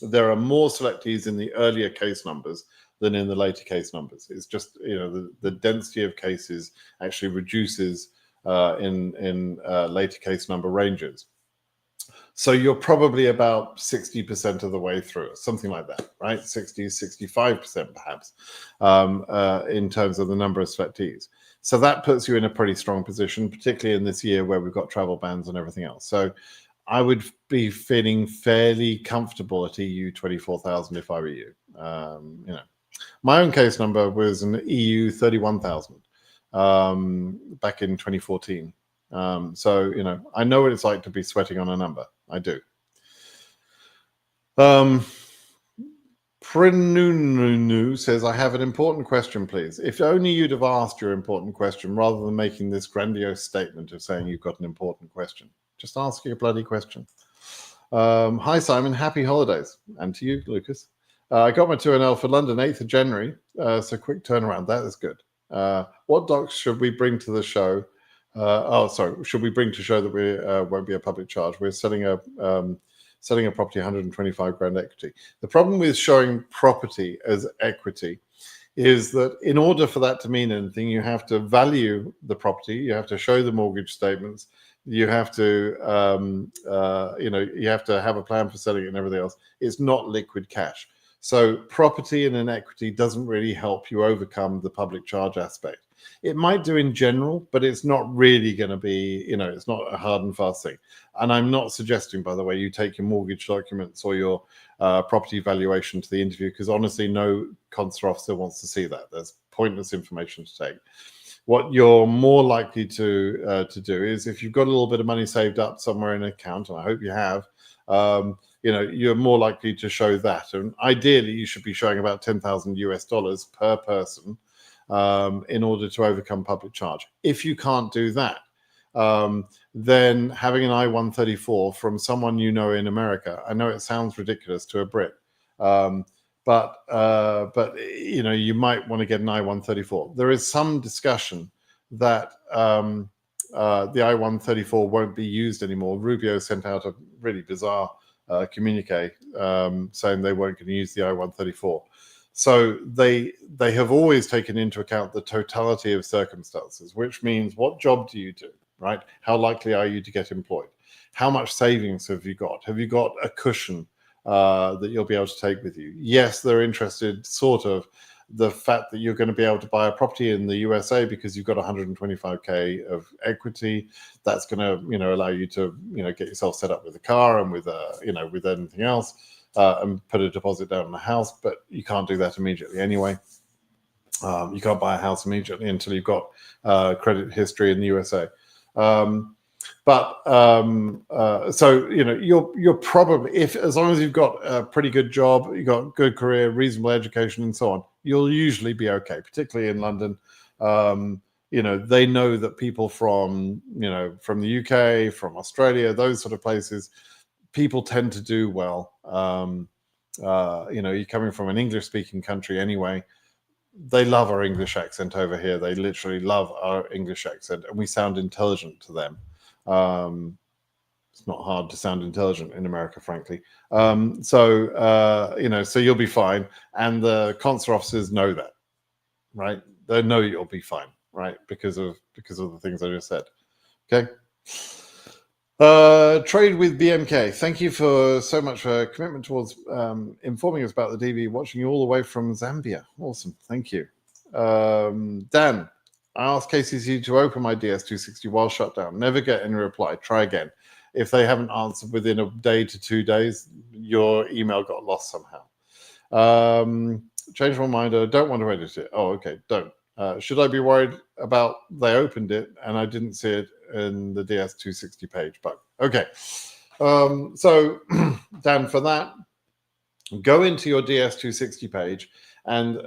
Speaker 1: There are more selectees in the earlier case numbers than in the later case numbers. It's just the density of cases actually reduces in later case number ranges. So you're probably about 60% of the way through, something like that, right? 60, 65% perhaps, in terms of the number of selectees. So that puts you in a pretty strong position, particularly in this year where we've got travel bans and everything else. So I would be feeling fairly comfortable at EU 24,000 if I were you. My own case number was an EU 31,000 back in 2014. So I know what it's like to be sweating on a number. I do. Prenunu says, I have an important question, please. If only you'd have asked your important question rather than making this grandiose statement of saying you've got an important question. Just ask your bloody question. Hi, Simon. Happy holidays. And to you, Lucas. I got my 2NL for London, 8th of January. So quick turnaround. That is good. What docs should we bring to the show? Should we bring to show that we won't be a public charge? We're selling a property 125 grand equity. The problem with showing property as equity is that in order for that to mean anything, you have to value the property, you have to show the mortgage statements, you have to you have to have a plan for selling it and everything else. It's not liquid cash. So property in an equity doesn't really help you overcome the public charge aspect. It might do in general, but it's not really going to be, it's not a hard and fast thing. And I'm not suggesting, by the way, you take your mortgage documents or your property valuation to the interview, because honestly, no consular officer wants to see that. There's pointless information to take. What you're more likely to do is, if you've got a little bit of money saved up somewhere in an account, and I hope you have, you're more likely to show that. And ideally, you should be showing about $10,000 per person in order to overcome public charge. If you can't do that, then having an I-134 from someone you know in America, I know it sounds ridiculous to a Brit, but you might want to get an I-134. There is some discussion that the I-134 won't be used anymore. Rubio sent out a really bizarre communique saying they weren't going to use the I-134. So they have always taken into account the totality of circumstances, which means what job do you do, right? How likely are you to get employed? How much savings have you got? Have you got a cushion that you'll be able to take with you? Yes, they're interested sort of the fact that you're going to be able to buy a property in the USA because you've got 125K of equity. That's going to, allow you to, get yourself set up with a car and with anything else. And put a deposit down on the house, but you can't do that immediately anyway. You can't buy a house immediately until you've got credit history in the USA. You're probably, as long as you've got a pretty good job, you've got good career, reasonable education, and so on, you'll usually be okay. Particularly in London, they know that people from the UK, from Australia, those sort of places, people tend to do well. You're coming from an English-speaking country anyway. They love our English accent over here. They literally love our English accent, and we sound intelligent to them. It's not hard to sound intelligent in America, frankly. So you'll be fine, and the consular officers know that, right? They know you'll be fine, right? Because of the things I just said. Okay. Trade with BMK. Thank you for so much for commitment towards informing us about the DV. Watching you all the way from Zambia. Awesome. Thank you. Dan, I asked KCC to open my DS260 while shut down. Never get any reply. Try again. If they haven't answered within a day to 2 days, your email got lost somehow. Change my mind. I don't want to edit it. Oh, okay. Don't. Should I be worried about they opened it and I didn't see it in the DS260 page? But okay. So Dan, for that, go into your DS260 page, and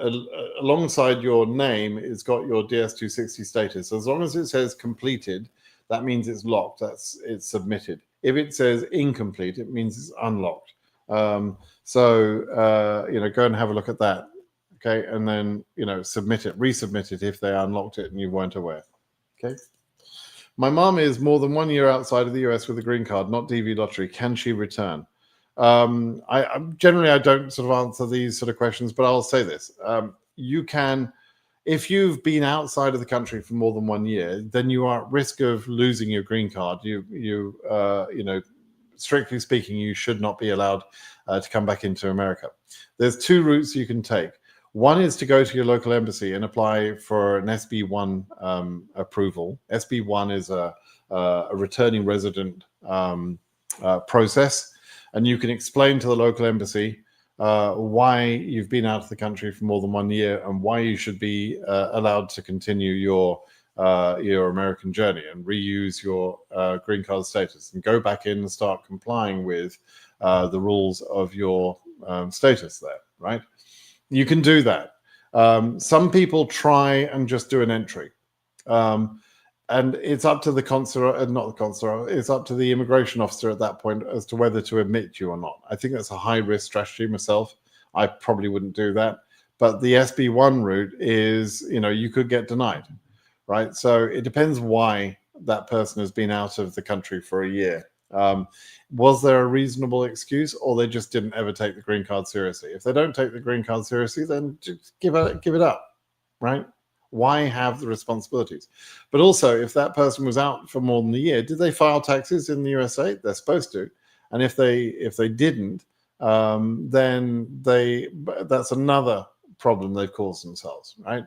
Speaker 1: alongside your name, it's got your DS260 status. As long as it says completed, that means it's locked. It's submitted. If it says incomplete, it means it's unlocked. So go and have a look at that. Okay, and then submit it, resubmit it if they unlocked it and you weren't aware. Okay. My mom is more than 1 year outside of the US with a green card, not DV lottery. Can she return? I generally don't sort of answer these sort of questions, but I'll say this: you can, if you've been outside of the country for more than 1 year, then you are at risk of losing your green card. Strictly speaking, you should not be allowed to come back into America. There's two routes you can take. One is to go to your local embassy and apply for an SB1 approval. SB1 is a returning resident process, and you can explain to the local embassy why you've been out of the country for more than 1 year and why you should be allowed to continue your American journey and reuse your green card status and go back in and start complying with the rules of your status there, right? You can do that. Some people try and just do an entry. And it's up to the consular, not the consular, it's up to the immigration officer at that point as to whether to admit you or not. I think that's a high-risk strategy myself. I probably wouldn't do that. But the SB1 route is, you could get denied, right? So it depends why that person has been out of the country for a year. Was there a reasonable excuse, or they just didn't ever take the green card seriously? If they don't take the green card seriously, then just give it up, right? Why have the responsibilities? But also, if that person was out for more than a year, did they file taxes in the USA? They're supposed to. And if they didn't, then that's another problem they've caused themselves, right?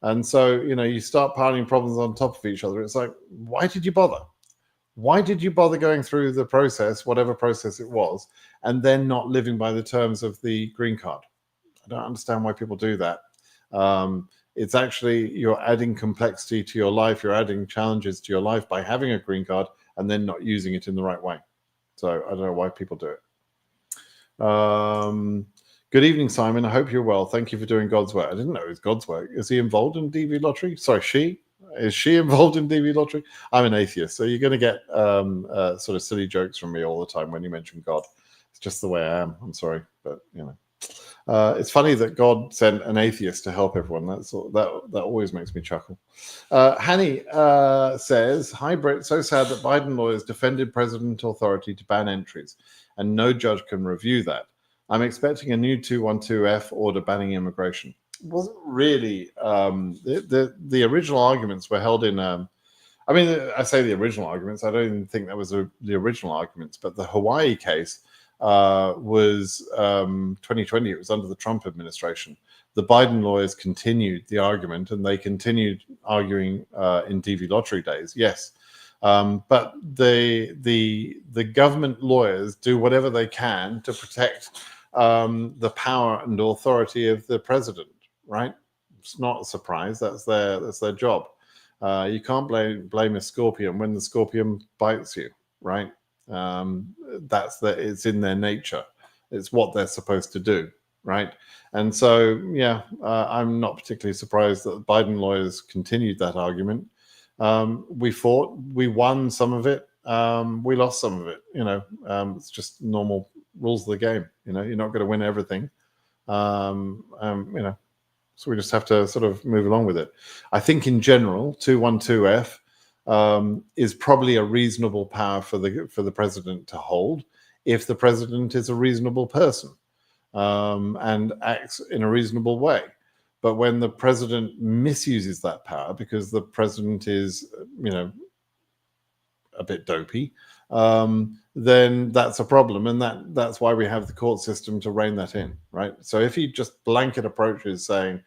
Speaker 1: And so, you start piling problems on top of each other. It's like, why did you bother? Why did you bother going through the process, whatever process it was, and then not living by the terms of the green card? I don't understand why people do that. It's actually, you're adding complexity to your life. You're adding challenges to your life by having a green card and then not using it in the right way. So I don't know why people do it. Good evening, Simon. I hope you're well. Thank you for doing God's work. I didn't know it was God's work. Is he involved in DV lottery? Sorry, she? Is she involved in DV lottery? I'm an atheist, so you're going to get sort of silly jokes from me all the time when you mention God. It's just the way I am. I'm sorry, but it's funny that God sent an atheist to help everyone. That always makes me chuckle. Hanny says, "Hi Brit, so sad that Biden lawyers defended president authority to ban entries, and no judge can review that. I'm expecting a new 212F order banning immigration." Wasn't really the original arguments were held in. I say the original arguments. I don't even think that was the original arguments, but the Hawaii case was 2020. It was under the Trump administration. The Biden lawyers continued the argument, and they continued arguing in DV lottery days. Yes, but the government lawyers do whatever they can to protect the power and authority of the president. Right? It's not a surprise. That's their job. You can't blame a scorpion when the scorpion bites you, right? It's in their nature. It's what they're supposed to do, right? And so, I'm not particularly surprised that the Biden lawyers continued that argument. We fought, we won some of it, we lost some of it. It's just normal rules of the game. You're not going to win everything. So we just have to sort of move along with it. I think in general, 212F is probably a reasonable power for the president to hold if the president is a reasonable person and acts in a reasonable way. But when the president misuses that power because the president is, a bit dopey, then that's a problem, and that's why we have the court system to rein that in, right? So if he just blanket approaches saying,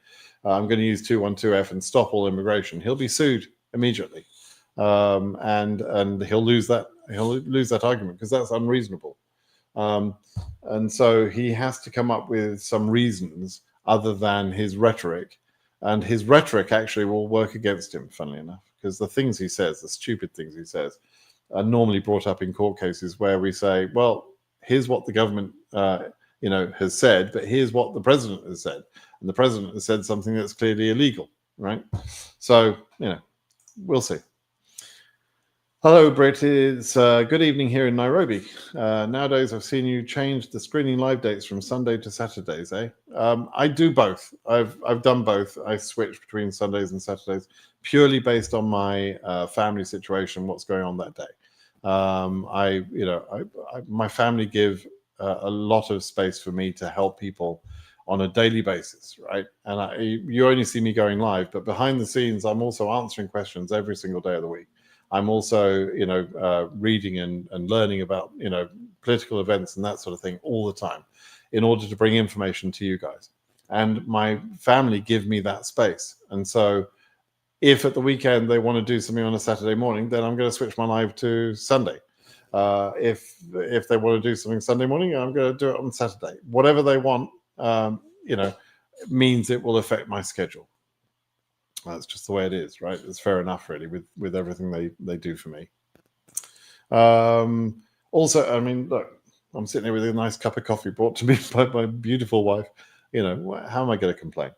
Speaker 1: I'm going to use 212F and stop all immigration, he'll be sued immediately, and he'll lose that argument because that's unreasonable. And so he has to come up with some reasons other than his rhetoric, and his rhetoric actually will work against him, funnily enough, because the things he says, the stupid things he says, are normally brought up in court cases where we say, well, here's what the government has said, but here's what the president has said, and the president has said something that's clearly illegal, right? So we'll see. Hello, Brit. It's good evening here in Nairobi. Nowadays, I've seen you change the screening live dates from Sunday to Saturdays, eh? I do both. I've done both. I switch between Sundays and Saturdays purely based on my family situation, what's going on that day. My family give a lot of space for me to help people on a daily basis, right? And you only see me going live, but behind the scenes, I'm also answering questions every single day of the week. I'm also, reading and learning about, political events and that sort of thing all the time in order to bring information to you guys. And my family give me that space. And so if at the weekend they want to do something on a Saturday morning, then I'm going to switch my live to Sunday. If they want to do something Sunday morning, I'm going to do it on Saturday. Whatever they want, means it will affect my schedule. That's just the way it is, right? It's fair enough, really, with everything they do for me. Also, I mean, look, I'm sitting here with a nice cup of coffee brought to me by my beautiful wife. How am I going to complain?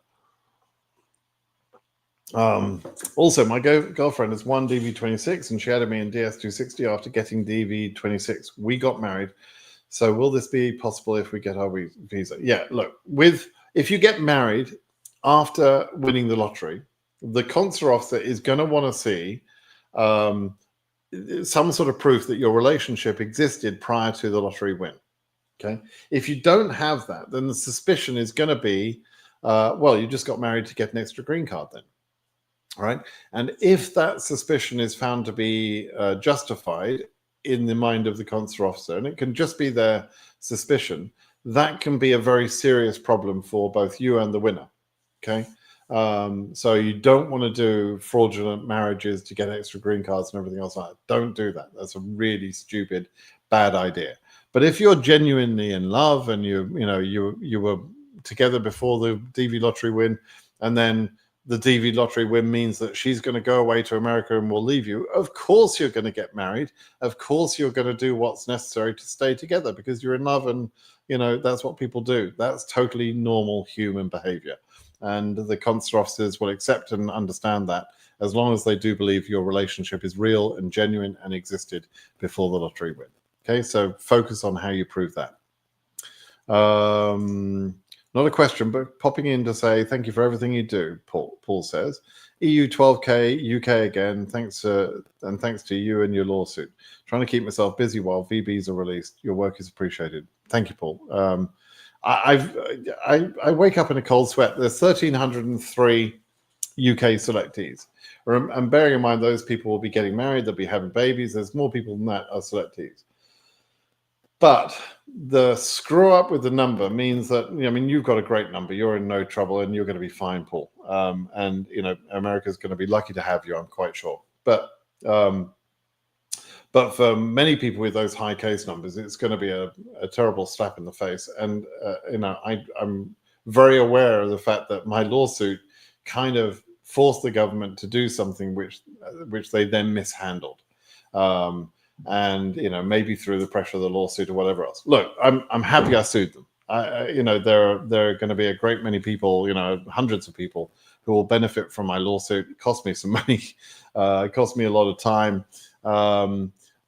Speaker 1: Also, my girlfriend has won DV26, and she added me in DS260 after getting DV26. We got married. So will this be possible if we get our visa? Yeah, look, if you get married after winning the lottery, the consular officer is going to want to see some sort of proof that your relationship existed prior to the lottery win. Okay. If you don't have that, then the suspicion is going to be, you just got married to get an extra green card then. All right. And if that suspicion is found to be justified in the mind of the consular officer, and it can just be their suspicion, that can be a very serious problem for both you and the winner. Okay. So you don't want to do fraudulent marriages to get extra green cards and everything else like that. Don't do that. That's a really stupid, bad idea. But if you're genuinely in love and you were together before the DV lottery win, and then the DV lottery win means that she's going to go away to America and will leave you, of course you're going to get married. Of course you're going to do what's necessary to stay together because you're in love, and that's what people do. That's totally normal human behavior. And the consular officers will accept and understand that as long as they do believe your relationship is real and genuine and existed before the lottery win. Okay, so focus on how you prove that. Not a question, but popping in to say thank you for everything you do, Paul says. EU 12K, UK again, thanks to you and your lawsuit. Trying to keep myself busy while VBs are released. Your work is appreciated. Thank you, Paul. I wake up in a cold sweat. There's 1,303 UK selectees. And bearing in mind those people will be getting married, they'll be having babies. There's more people than that are selectees. But the screw up with the number means that, you've got a great number. You're in no trouble and you're going to be fine, Paul. And America's going to be lucky to have you, I'm quite sure. But for many people with those high case numbers, it's going to be a terrible slap in the face. And, I'm very aware of the fact that my lawsuit kind of forced the government to do something which they then mishandled. And, maybe through the pressure of the lawsuit or whatever else. Look, I'm happy I sued them. There are going to be a great many people, hundreds of people who will benefit from my lawsuit. It cost me some money. It cost me a lot of time.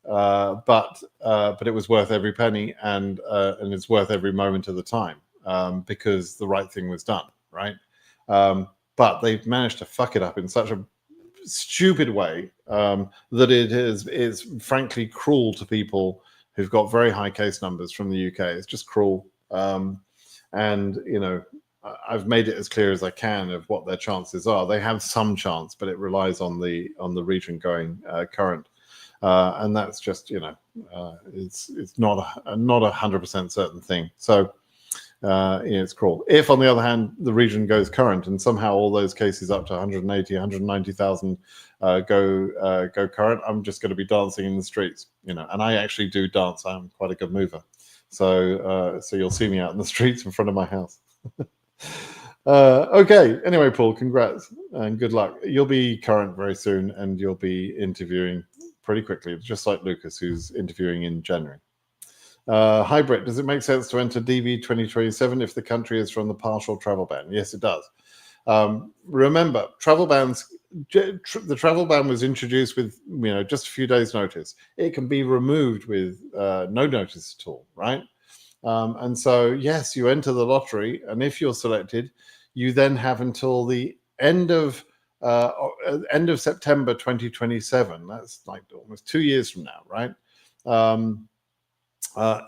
Speaker 1: But it was worth every penny, and it's worth every moment of the time because the right thing was done, right? But they've managed to fuck it up in such a stupid way that it's frankly cruel to people who've got very high case numbers from the UK. It's just cruel. And I've made it as clear as I can of what their chances are. They have some chance, but it relies on the region going current. and that's just it's not a 100% certain thing. So it's cruel. If, on the other hand, the region goes current and somehow all those cases up to 180, 190,000 go current, I'm just going to be dancing in the streets, and I actually do dance. I'm quite a good mover, so you'll see me out in the streets in front of my house. Okay. Anyway, Paul, congrats and good luck. You'll be current very soon, and you'll be interviewing pretty quickly, just like Lucas, who's interviewing in January. Hi, Britt. Does it make sense to enter DV 2027 if the country is from the partial travel ban? Yes, it does. Remember, travel bans. The travel ban was introduced with just a few days' notice. It can be removed with no notice at all, right? And so, yes, you enter the lottery, and if you're selected, you then have until the end of September 2027. That's like almost 2 years from now, right?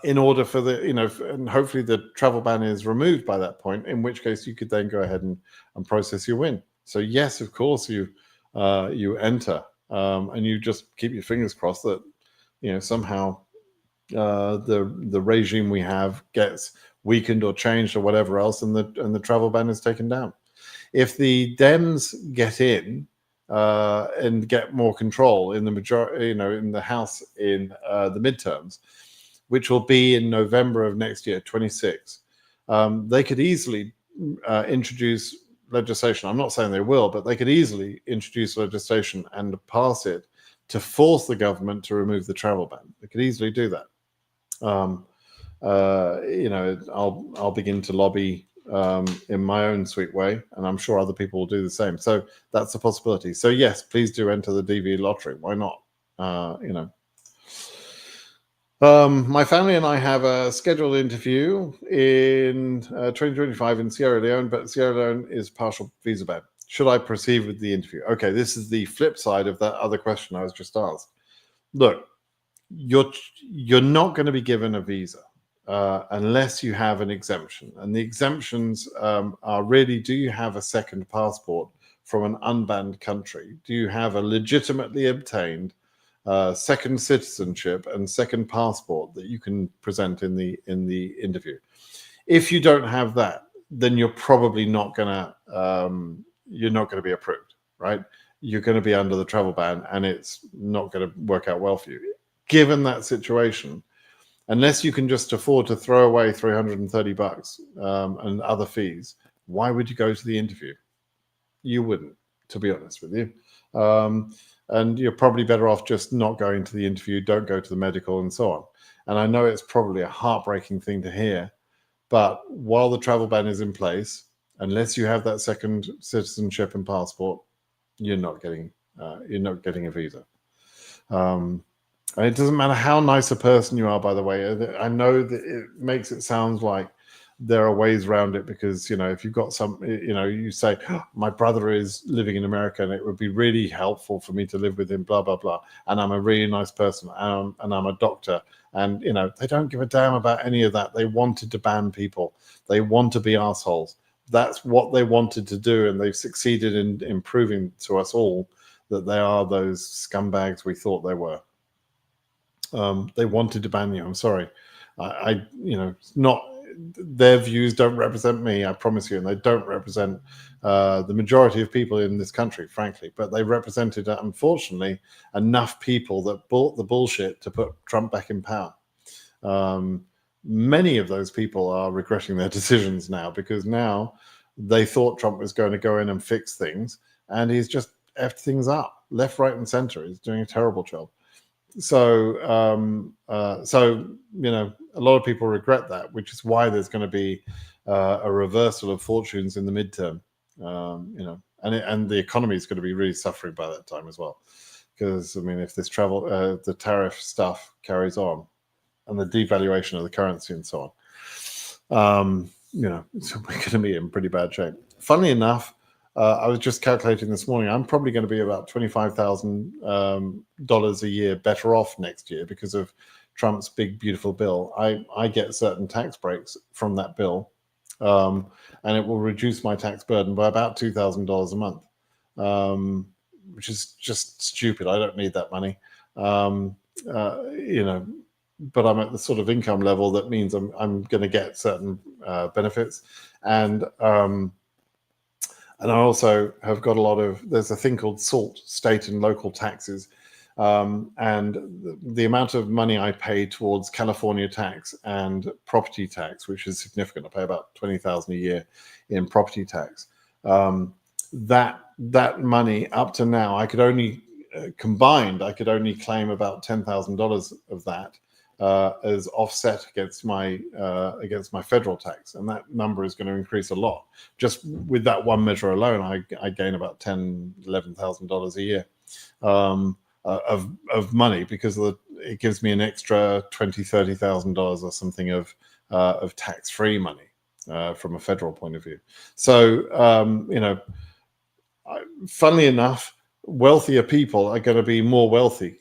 Speaker 1: In order for and hopefully the travel ban is removed by that point, in which case you could then go ahead and process your win. So yes, of course you enter, and you just keep your fingers crossed that somehow the regime we have gets weakened or changed or whatever else, and the travel ban is taken down. If the Dems get in and get more control in the majority, in the House in the midterms, which will be in November of next year, 26, they could easily introduce legislation. I'm not saying they will, but they could easily introduce legislation and pass it to force the government to remove the travel ban. They could easily do that. I'll begin to lobby in my own sweet way, and I'm sure other people will do the same. So that's a possibility. So yes, please do enter the DV lottery. Why not? My family and I have a scheduled interview in 2025 in Sierra Leone, but Sierra Leone is partial visa ban. Should I proceed with the interview? Okay, this is the flip side of that other question I was just asked. Look, you're not going to be given a visa unless you have an exemption, and the exemptions are really: do you have a second passport from an unbanned country? Do you have a legitimately obtained second citizenship and second passport that you can present in the interview? If you don't have that, then you're probably not gonna be approved, right? You're going to be under the travel ban, and it's not going to work out well for you. Given that situation, unless you can just afford to throw away $330 and other fees, why would you go to the interview? You wouldn't, to be honest with you. And you're probably better off just not going to the interview, don't go to the medical, and so on. And I know it's probably a heartbreaking thing to hear, but while the travel ban is in place, unless you have that second citizenship and passport, you're not getting a visa. And it doesn't matter how nice a person you are, by the way. I know that it makes it sound like there are ways around it, because if you've got you say, oh, my brother is living in America and it would be really helpful for me to live with him, blah blah blah, and I'm a really nice person, and I'm a doctor, and they don't give a damn about any of that. They wanted to ban people. They want to be assholes. That's what they wanted to do, and they've succeeded in proving to us all that they are those scumbags we thought they were. They wanted to ban you. I'm sorry. Not their views don't represent me, I promise you, and they don't represent the majority of people in this country, frankly. But they represented, unfortunately, enough people that bought the bullshit to put Trump back in power. Many of those people are regretting their decisions now, because now they thought Trump was going to go in and fix things, and he's just effed things up left, right, and center. He's doing a terrible job. So, a lot of people regret that, which is why there's going to be a reversal of fortunes in the midterm. And the economy is going to be really suffering by that time as well, because if this the tariff stuff carries on, and the devaluation of the currency and so on, we're going to be in pretty bad shape. Funnily enough, I was just calculating this morning, I'm probably going to be about $25,000 a year better off next year because of Trump's big, beautiful bill. I get certain tax breaks from that bill, and it will reduce my tax burden by about $2,000 a month, which is just stupid. I don't need that money. you know, but I'm at the sort of income level that means I'm going to get certain benefits, and I also have got a lot of. There's a thing called SALT, state and local taxes, and the amount of money I pay towards California tax and property tax, which is significant. I pay about $20,000 a year in property tax. That money up to now, I could only combined, I could only claim about $10,000 of that as offset against my federal tax, and that number is going to increase a lot. Just with that one measure alone, I gain about $11,000 a year of money, because it gives me an extra $20,000-$30,000 or something of tax-free money from a federal point of view. So you know, funnily enough, wealthier people are going to be more wealthy.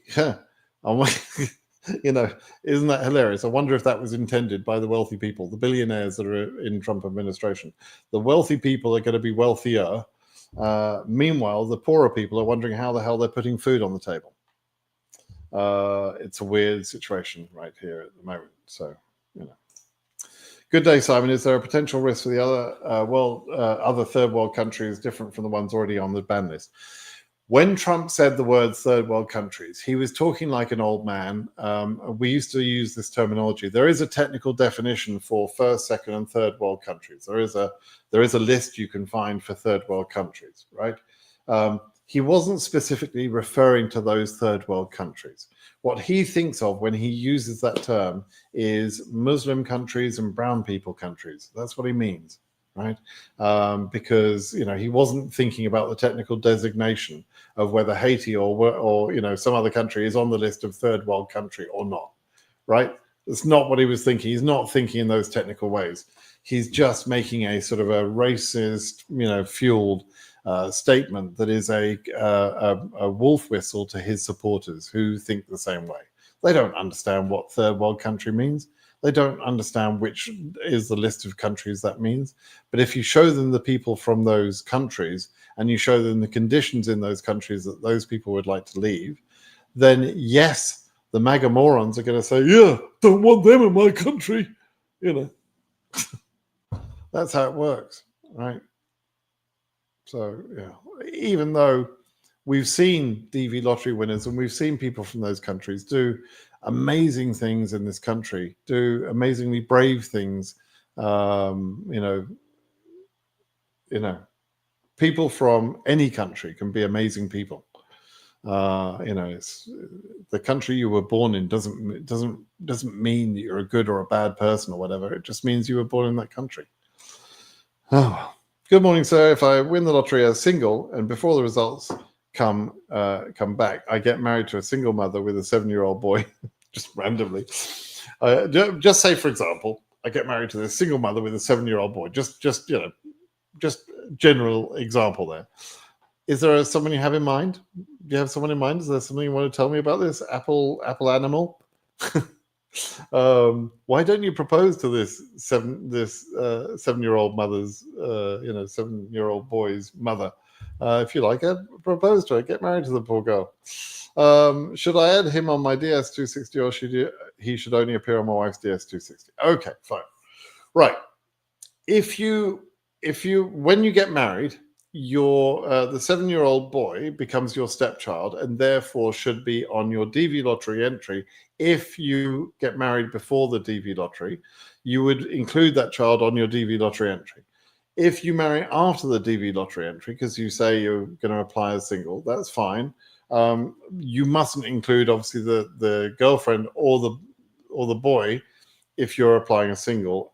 Speaker 1: You know, isn't that hilarious? I wonder if that was intended by the wealthy people, the billionaires that are in Trump administration. The wealthy people are going to be wealthier. Meanwhile, the poorer people are wondering how the hell they're putting food on the table. It's a weird situation right here at the moment. So, you know. Good day, Simon. Is there a potential risk for the other third world countries different from the ones already on the ban list? When Trump said the words third world countries, he was talking like an old man. We used to use this terminology. There is a technical definition for first, second, and third world countries. There is a list you can find for third world countries, right? He wasn't specifically referring to those third world countries. What he thinks of when he uses that term is Muslim countries and brown people countries. That's what he means, right? Because, you know, he wasn't thinking about the technical designation of whether Haiti or you know, some other country is on the list of third world country or not, right? That's not what he was thinking. He's not thinking in those technical ways. He's just making a sort of a racist, you know, fueled statement that is a wolf whistle to his supporters who think the same way. They don't understand what third world country means. They don't understand which is the list of countries that means. But if you show them the people from those countries and you show them the conditions in those countries that those people would like to leave, then yes, the MAGA morons are going to say, yeah, don't want them in my country. You know, that's how it works, right? So, yeah, even though we've seen DV lottery winners and we've seen people from those countries do amazing things in this country, do amazingly brave things, you know, people from any country can be amazing people. You know, it's the country you were born in doesn't mean that you're a good or a bad person or whatever. It just means you were born in that country. Oh. Good morning, sir. If I win the lottery as single and before the results come back, I get married to a single mother with a 7-year-old boy, just randomly. Just say, for example, I get married to this single mother with a 7-year-old boy. Just you know, just general example there. Is there someone you have in mind? Do you have someone in mind? Is there something you want to tell me about this Apple animal? Why don't you propose to this 7-year-old mother's, you know, 7-year-old boy's mother? If you like her, propose to her, get married to the poor girl. Should I add him on my DS260, or he should only appear on my wife's DS260? Okay, fine. Right. If you when you get married, your the 7-year-old boy becomes your stepchild and therefore should be on your DV lottery entry. If you get married before the DV lottery, you would include that child on your DV lottery entry. If you marry after the DV lottery entry, because you say you're going to apply as single, that's fine. You mustn't include, obviously, the girlfriend or the boy if you're applying as single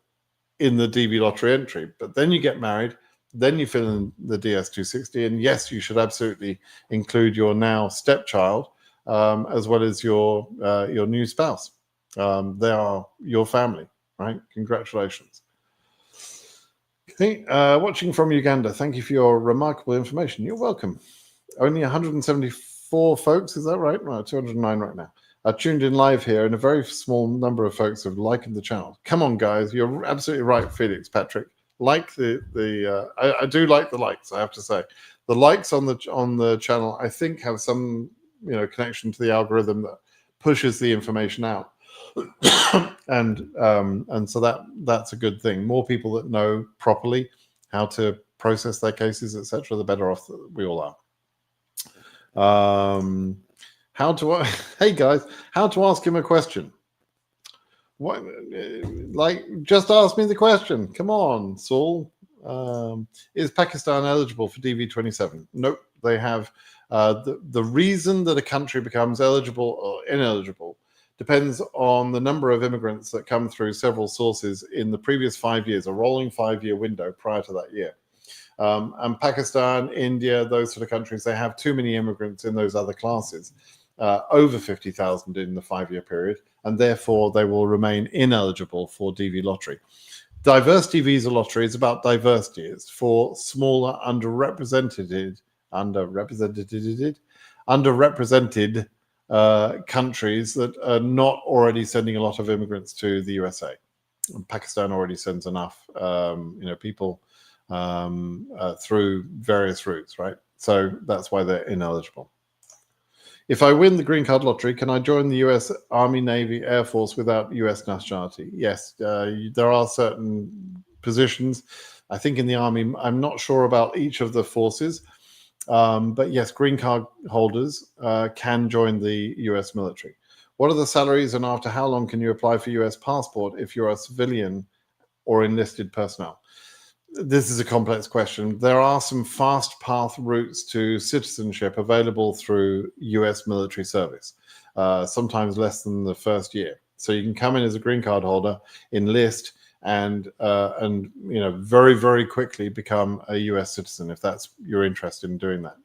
Speaker 1: in the DV lottery entry. But then you get married, then you fill in the DS260, and yes, you should absolutely include your now stepchild as well as your new spouse. They are your family, right? Congratulations. Okay, watching from Uganda. Thank you for your remarkable information. You're welcome. Only 174 folks, is that right? Well, 209 right now. Are tuned in live here, and a very small number of folks have liked the channel. Come on, guys. You're absolutely right, Felix Patrick. Like I do like the likes, I have to say. The likes on the channel, I think, have some connection to the algorithm that pushes the information out. and so that's a good thing. More people that know properly how to process their cases, etc., the better off we all are. Hey guys, how to ask him a question? What, just ask me the question. Come on, Saul. Is Pakistan eligible for DV27? Nope. They have the reason that a country becomes eligible or ineligible depends on the number of immigrants that come through several sources in the previous 5 years, a rolling 5-year window prior to that year. And Pakistan, India, those sort of countries, they have too many immigrants in those other classes, over 50,000 in the 5-year period, and therefore they will remain ineligible for DV lottery. Diversity visa lottery is about diversity. It's for smaller, underrepresented countries that are not already sending a lot of immigrants to the USA. And Pakistan already sends enough, people through various routes, right? So that's why they're ineligible. If I win the green card lottery, can I join the US Army, Navy, Air Force without US nationality? Yes, there are certain positions. I think in the Army, I'm not sure about each of the forces, but yes, green card holders can join the US military. What are the salaries, and after how long can you apply for US passport if you're a civilian or enlisted personnel? This is a complex question. There are some fast path routes to citizenship available through US military service, sometimes less than the first year. So you can come in as a green card holder, enlist, and very, very quickly become a US citizen if that's you're interested in doing that.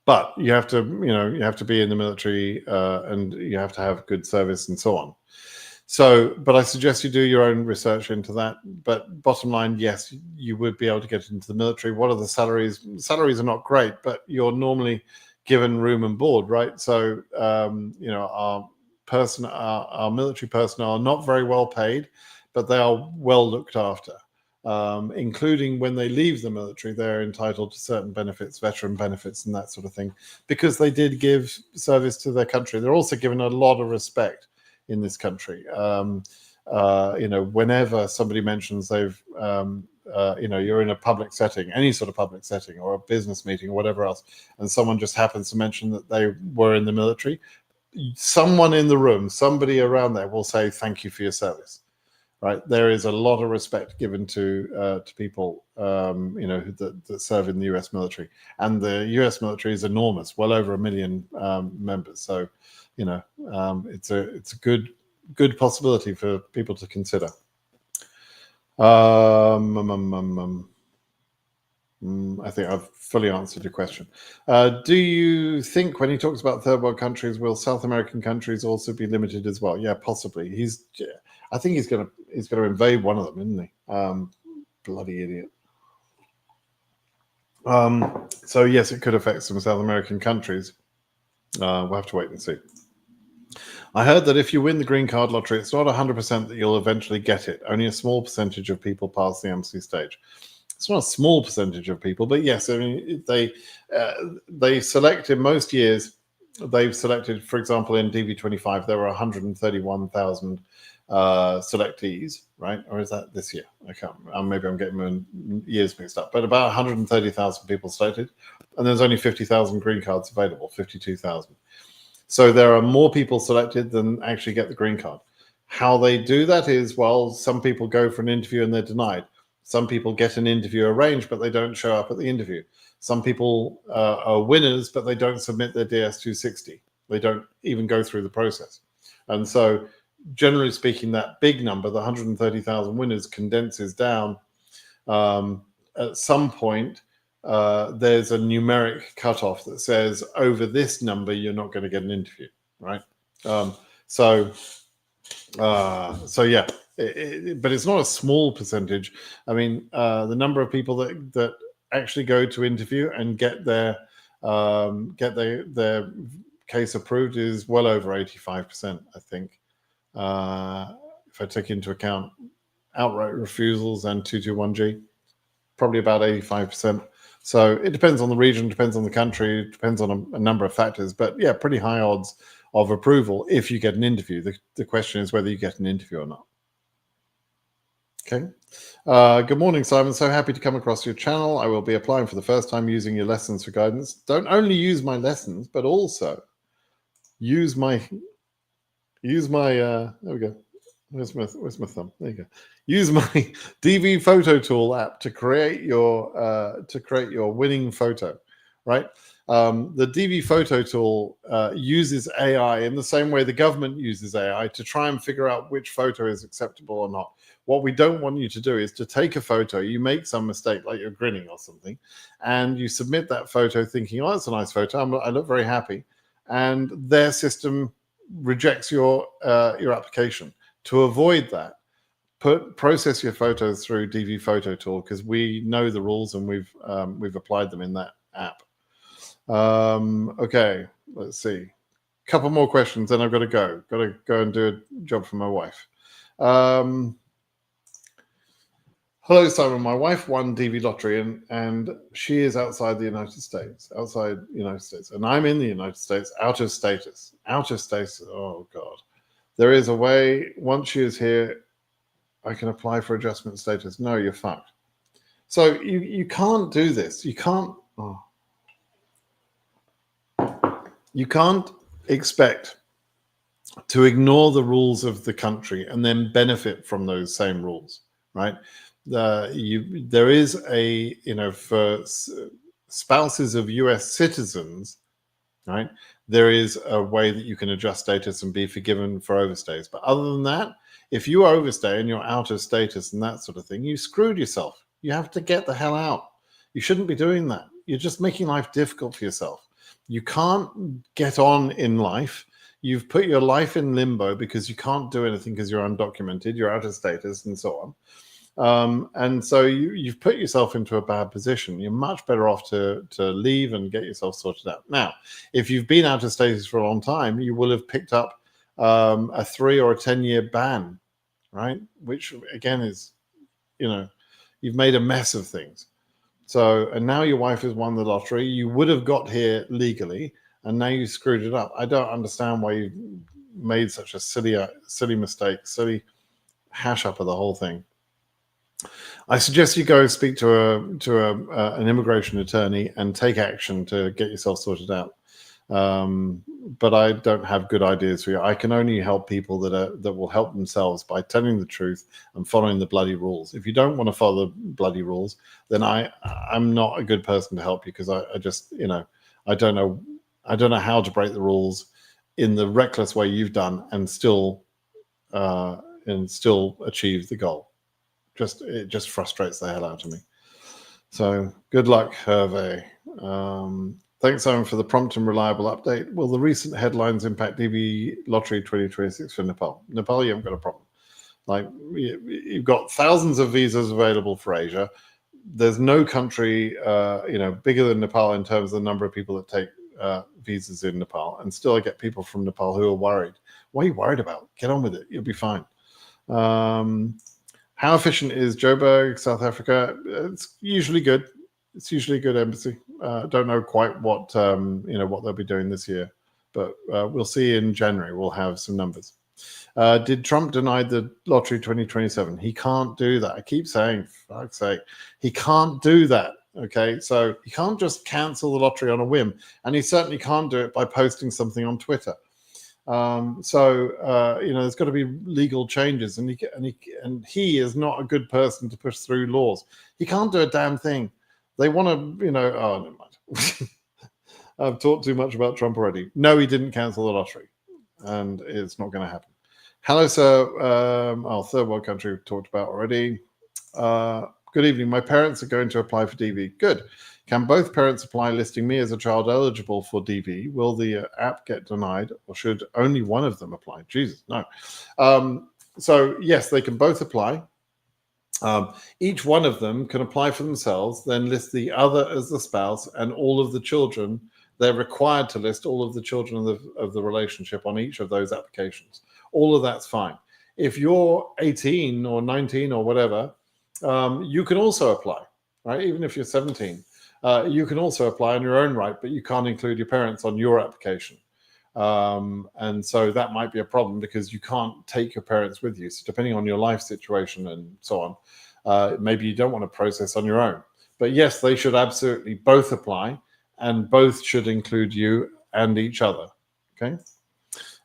Speaker 1: But you have to be in the military, and you have to have good service and so on. So, but I suggest you do your own research into that. But bottom line, yes, you would be able to get into the military. What are the salaries? Salaries are not great, but you're normally given room and board, right? So, our military personnel are not very well paid, but they are well looked after, including when they leave the military. They're entitled to certain benefits, veteran benefits and that sort of thing, because they did give service to their country. They're also given a lot of respect in this country. Whenever somebody mentions they've, you're in a public setting, any sort of public setting or a business meeting or whatever else, and someone just happens to mention that they were in the military, someone in the room, somebody around there will say, thank you for your service, right? There is a lot of respect given to people, that serve in the US military. And the US military is enormous, well over 1 million members. So, it's a good possibility for people to consider. I think I've fully answered your question. Do you think when he talks about third world countries, will South American countries also be limited as well? Yeah, possibly. I think he's going to invade one of them, isn't he? Bloody idiot. So yes, it could affect some South American countries. We'll have to wait and see. I heard that if you win the green card lottery, it's not 100% that you'll eventually get it. Only a small percentage of people pass the MC stage. It's not a small percentage of people, but yes, I mean, they select in most years. They've selected, for example, in DV25, there were 131,000 selectees, right? Or is that this year? I can't. Maybe I'm getting my years mixed up. But about 130,000 people selected, and there's only 50,000 green cards available. 52,000. So there are more people selected than actually get the green card. How they do that is, well, some people go for an interview and they're denied. Some people get an interview arranged, but they don't show up at the interview. Some people are winners, but they don't submit their DS-260. They don't even go through the process. And so, generally speaking, that big number, the 130,000 winners, condenses down. At some point, there's a numeric cutoff that says over this number, you're not going to get an interview, right? So yeah, but it's not a small percentage. I mean, the number of people that actually go to interview and get their case approved is well over 85%, I think. If I take into account outright refusals and 221G, probably about 85%. So it depends on the region, depends on the country, depends on a number of factors. But yeah, pretty high odds of approval if you get an interview. The question is whether you get an interview or not. Okay. Good morning, Simon. So happy to come across your channel. I will be applying for the first time using your lessons for guidance. Don't only use my lessons, but also use my there we go. Where's my thumb? There you go. Use my DV photo tool app to create your winning photo, right? The DV photo tool uses AI in the same way the government uses AI to try and figure out which photo is acceptable or not. What we don't want you to do is to take a photo, you make some mistake, like you're grinning or something, and you submit that photo thinking, oh, that's a nice photo, I look very happy, and their system rejects your application. To avoid that, process your photos through DV Photo Tool, because we know the rules and we've applied them in that app. Okay, let's see. Couple more questions, then I've got to go. Got to go and do a job for my wife. Hello, Simon. My wife won DV lottery, and she is outside the United States. And I'm in the United States, out of status. Oh God. There is a way, once she is here, I can apply for adjustment status. No, you're fucked. So you can't do this. You can't expect to ignore the rules of the country and then benefit from those same rules, right? There is for spouses of US citizens, right? There is a way that you can adjust status and be forgiven for overstays. But other than that, if you overstay and you're out of status and that sort of thing, you screwed yourself. You have to get the hell out. You shouldn't be doing that. You're just making life difficult for yourself. You can't get on in life. You've put your life in limbo because you can't do anything because you're undocumented, you're out of status and so on. And so you've put yourself into a bad position. You're much better off to leave and get yourself sorted out. Now, if you've been out of status for a long time, you will have picked up a 3 or a 10-year ban, right? Which again is, you've made a mess of things. So, and now your wife has won the lottery. You would have got here legally, and now you screwed it up. I don't understand why you made such a silly mistake, silly hash up of the whole thing. I suggest you go speak to an immigration attorney and take action to get yourself sorted out. But I don't have good ideas for you. I can only help people that will help themselves by telling the truth and following the bloody rules. If you don't want to follow the bloody rules, then I'm not a good person to help you, because I just I don't know how to break the rules in the reckless way you've done and still achieve the goal. It just frustrates the hell out of me. So good luck, Hervé. Thanks, Simon, for the prompt and reliable update. Will the recent headlines impact DV Lottery 2026 for Nepal? Nepal, you haven't got a problem. Like, you've got thousands of visas available for Asia. There's no country, bigger than Nepal in terms of the number of people that take visas in Nepal. And still I get people from Nepal who are worried. What are you worried about? Get on with it. You'll be fine. How efficient is Joburg, South Africa? It's usually good. It's usually a good embassy. Don't know quite what what they'll be doing this year, but we'll see in January. We'll have some numbers. Did Trump deny the lottery 2027? He can't do that. I keep saying, for fuck's sake, he can't do that. Okay, so he can't just cancel the lottery on a whim, and he certainly can't do it by posting something on Twitter. There's got to be legal changes, and he is not a good person to push through laws. He can't do a damn thing. They want to, oh, never mind. I've talked too much about Trump already. No, he didn't cancel the lottery, and it's not going to happen. Hello, sir. Third world country we've talked about already. Good evening. My parents are going to apply for DV. Good. Can both parents apply listing me as a child eligible for DV? Will the app get denied, or should only one of them apply? Jesus, no. So yes, they can both apply. Each one of them can apply for themselves, then list the other as the spouse, and all of the children. They're required to list all of the children of the relationship on each of those applications. All of that's fine. If you're 18 or 19 or whatever, you can also apply, right? Even if you're 17.
Speaker 2: You can also apply on your own right, but you can't include your parents on your application. And so that might be a problem because you can't take your parents with you. So depending on your life situation and so on, maybe you don't want to process on your own. But yes, they should absolutely both apply, and both should include you and each other. Okay.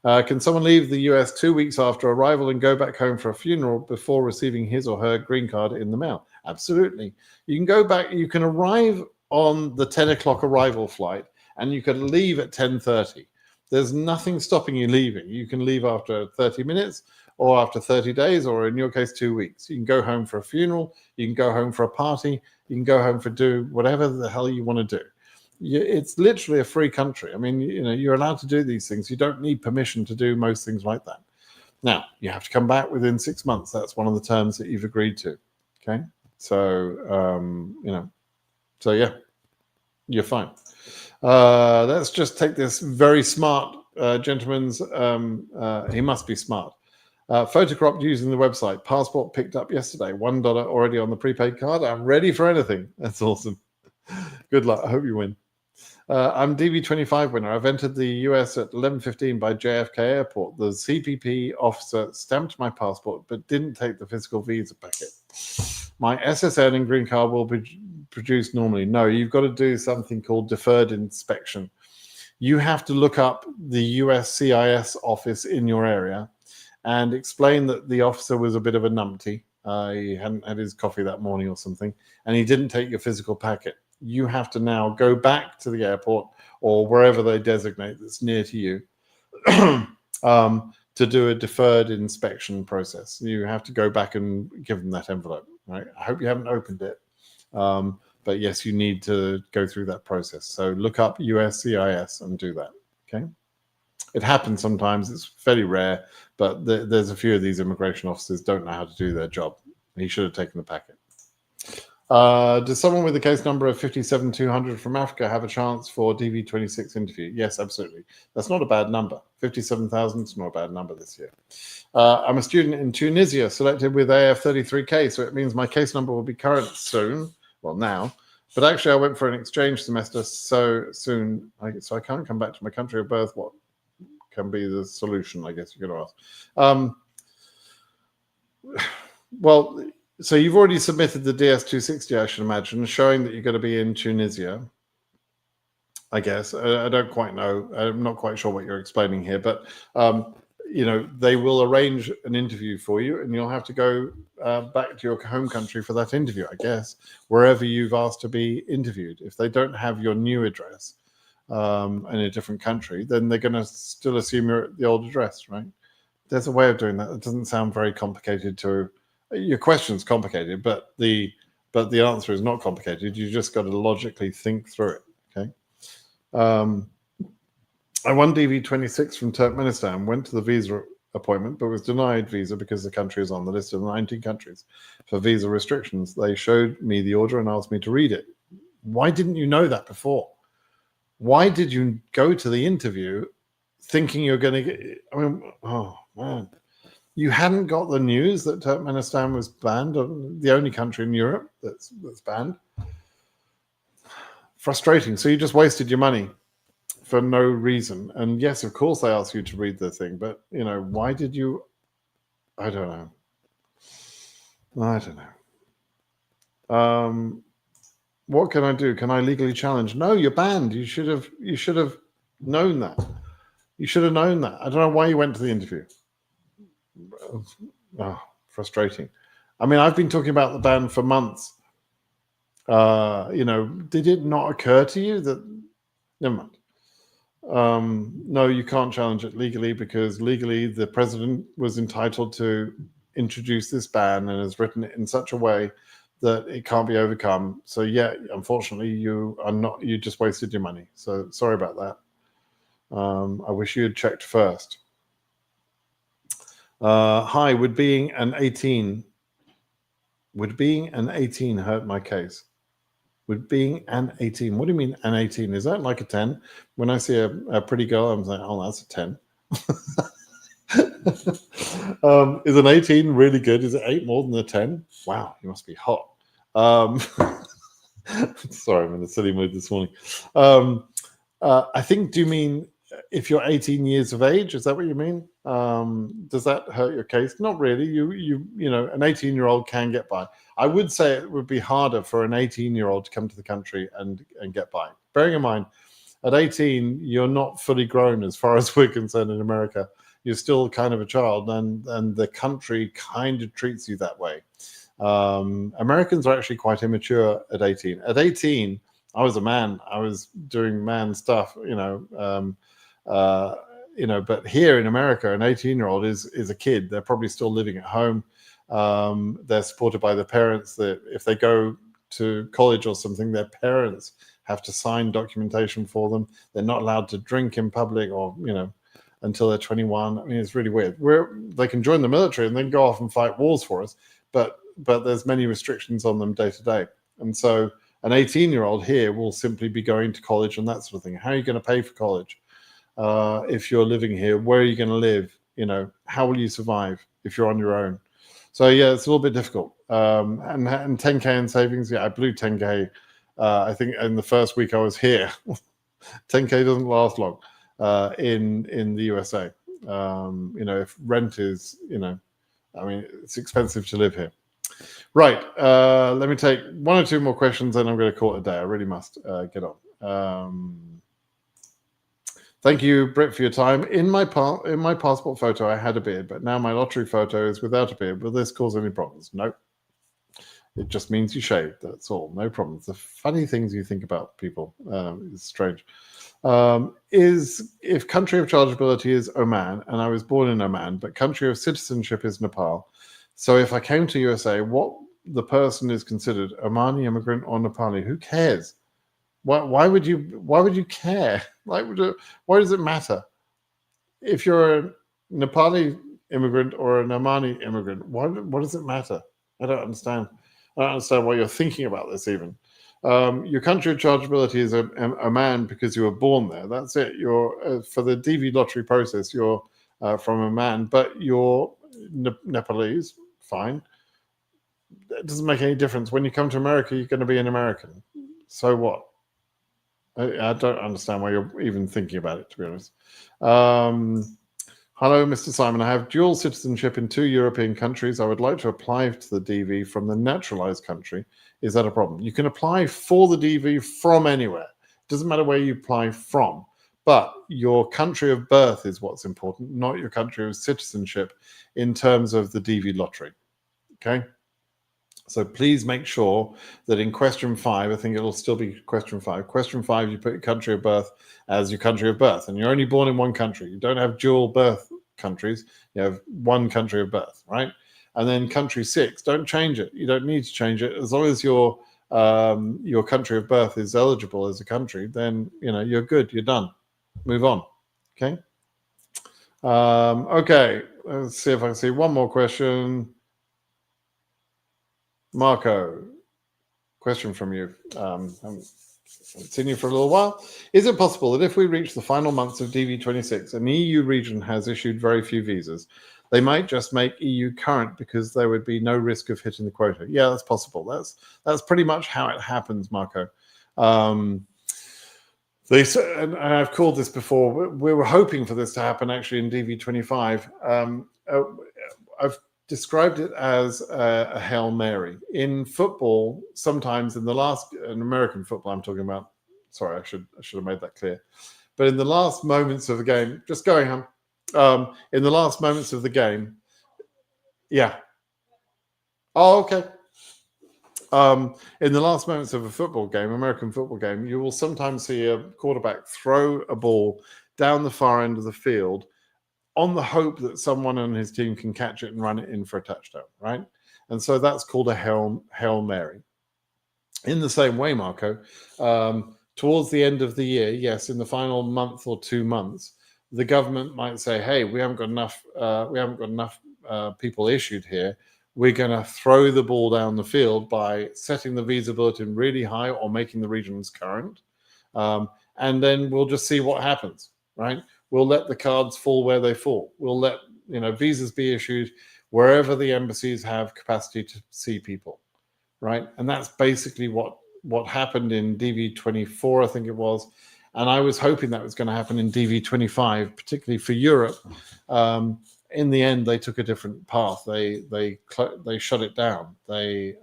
Speaker 2: Can someone leave the US 2 weeks after arrival and go back home for a funeral before receiving his or her green card in the mail? Absolutely. You can go back. You can arrive on the 10 o'clock arrival flight, and you can leave at 10:30. There's nothing stopping you leaving. You can leave after 30 minutes or after 30 days, or in your case, 2 weeks. You can go home for a funeral. You can go home for a party. You can go home for do whatever the hell you want to do. It's literally a free country. I mean, you're allowed to do these things. You don't need permission to do most things like that. Now, you have to come back within 6 months. That's one of the terms that you've agreed to. Okay. So, so yeah, you're fine. Let's just take this very smart gentleman's, he must be smart. Photocropped using the website. Passport picked up yesterday. $1 already on the prepaid card. I'm ready for anything. That's awesome. Good luck. I hope you win. I'm DV25 winner. I've entered the US at 11:15 by JFK Airport. The CPP officer stamped my passport but didn't take the physical visa packet. My SSN and green card will be produced normally. No, you've got to do something called deferred inspection. You have to look up the USCIS office in your area and explain that the officer was a bit of a numpty. He hadn't had his coffee that morning or something, and he didn't take your physical packet. You have to now go back to the airport or wherever they designate that's near to you to do a deferred inspection process. You have to go back and give them that envelope. Right? I hope you haven't opened it. But yes, you need to go through that process. So look up USCIS and do that. Okay. It happens sometimes. It's fairly rare, but there's a few of these immigration officers don't know how to do their job. He should have taken the packet. Does someone with the case number of 57200 from Africa have a chance for DV26 interview? Yes, absolutely. That's not a bad number. 57,000 is not a bad number this year. I'm a student in Tunisia, selected with AF33K, so it means my case number will be current soon. Well, now. But actually, I went for an exchange semester so soon, so I can't come back to my country of birth. What can be the solution, I guess you're going to ask. Well, so you've already submitted the DS260, I should imagine, showing that you're going to be in Tunisia. I guess I don't quite know. I'm not quite sure what you're explaining here, but they will arrange an interview for you, and you'll have to go back to your home country for that interview. I guess wherever you've asked to be interviewed. If they don't have your new address in a different country, then they're going to still assume you're at the old address, right? There's a way of doing that. It doesn't sound very complicated to. Your question's complicated, but the answer is not complicated. You just got to logically think through it. Okay. I won DV26 from Turkmenistan, went to the visa appointment, but was denied visa because the country is on the list of 19 countries for visa restrictions. They showed me the order and asked me to read it. Why didn't you know that before? Why did you go to the interview thinking you're going to get? I mean, oh man. You hadn't got the news that Turkmenistan was banned, the only country in Europe that's banned. Frustrating. So you just wasted your money for no reason. And yes, of course, they asked you to read the thing, but why did you? I don't know. What can I do? Can I legally challenge? No, you're banned. You should have known that. You should have known that. I don't know why you went to the interview. Oh, frustrating. I mean, I've been talking about the ban for months. Did it not occur to you that? Never mind. No, you can't challenge it legally because legally the president was entitled to introduce this ban and has written it in such a way that it can't be overcome. So yeah, unfortunately, you just wasted your money. So sorry about that. I wish you had checked first. Hi, would being an 18 hurt my case? Would being an 18, what do you mean an 18? Is that like a 10? When I see a pretty girl, I'm like, oh, that's a 10. Is an 18 really good? Is it 8 more than a 10? Wow, you must be hot. Sorry, I'm in a silly mood this morning. I think, do you mean if you're 18 years of age? Is that what you mean? Does that hurt your case? Not really. You know, an 18-year-old can get by. I would say it would be harder for an 18-year-old to come to the country and get by. Bearing in mind, at 18, you're not fully grown as far as we're concerned in America. You're still kind of a child, and the country kind of treats you that way. Americans are actually quite immature at 18. At 18, I was a man. I was doing man stuff, but here in America, an 18-year-old is a kid. They're probably still living at home. They're supported by their parents. That if they go to college or something, their parents have to sign documentation for them. They're not allowed to drink in public or, until they're 21. I mean, it's really weird. They can join the military and then go off and fight wars for us, but there's many restrictions on them day to day. And so an 18-year-old here will simply be going to college and that sort of thing. How are you going to pay for college? If you're living here, where are you going to live? How will you survive if you're on your own? So yeah, it's a little bit difficult. And 10K in savings. Yeah, I blew 10K. I think in the first week I was here. 10K doesn't last long in the USA. If rent is, it's expensive to live here. Right. Let me take one or two more questions, and I'm going to call it a day. I really must get on. Thank you, Brit, for your time. In my passport photo, I had a beard, but now my lottery photo is without a beard. Will this cause any problems? No. It just means you shaved. That's all. No problems. The funny things you think about people is strange. If country of chargeability is Oman, and I was born in Oman, but country of citizenship is Nepal. So if I came to USA, what the person is considered, Omani immigrant or Nepali? Who cares? Why would you care? Why does it matter? If you're a Nepali immigrant or an Omani immigrant, what does it matter? I don't understand. I don't understand why you're thinking about this even. Your country of chargeability is Oman because you were born there. That's it. You're for the DV lottery process. You're from Oman, but you're Nepalese. Fine. It doesn't make any difference. When you come to America, you're going to be an American. So what? I don't understand why you're even thinking about it, to be honest. Hello, Mr. Simon. I have dual citizenship in 2 European countries. I would like to apply to the DV from the naturalized country. Is that a problem? You can apply for the DV from anywhere. It doesn't matter where you apply from, but your country of birth is what's important, not your country of citizenship in terms of the DV lottery. Okay? So please make sure that in question 5, I think it'll still be question 5. Question 5, you put your country of birth as your country of birth, and you're only born in one country. You don't have dual birth countries. You have one country of birth, right? And then country 6, don't change it. You don't need to change it. As long as your country of birth is eligible as a country, then you're good. You're done. Move on. Okay. Okay. Let's see if I can see one more question. Marco, question from you. Haven't seen you for a little while. Is it possible that if we reach the final months of DV26, an EU region has issued very few visas, they might just make EU current because there would be no risk of hitting the quota? Yeah, that's possible. That's pretty much how it happens, Marco. And I've called this before. We were hoping for this to happen actually in DV25. I've described it as a Hail Mary. In football, sometimes in American football I'm talking about, sorry, I should have made that clear. But in the last moments of the game, just going on, in the last moments of the game, yeah. Oh, okay. In the last moments of a football game, American football game, you will sometimes see a quarterback throw a ball down the far end of the field on the hope that someone on his team can catch it and run it in for a touchdown, right? And so that's called a Hail Mary. In the same way, Marco, towards the end of the year, yes, in the final month or 2 months, the government might say, hey, we haven't got enough people issued here. We're going to throw the ball down the field by setting the visa bulletin really high or making the regions current. And then we'll just see what happens, right? We'll let the cards fall where they fall. We'll let visas be issued wherever the embassies have capacity to see people, right? And that's basically what what happened in DV24, I think it was, and I was hoping that was going to happen in DV25, particularly for Europe. In the end, they took a different path. They shut it down. They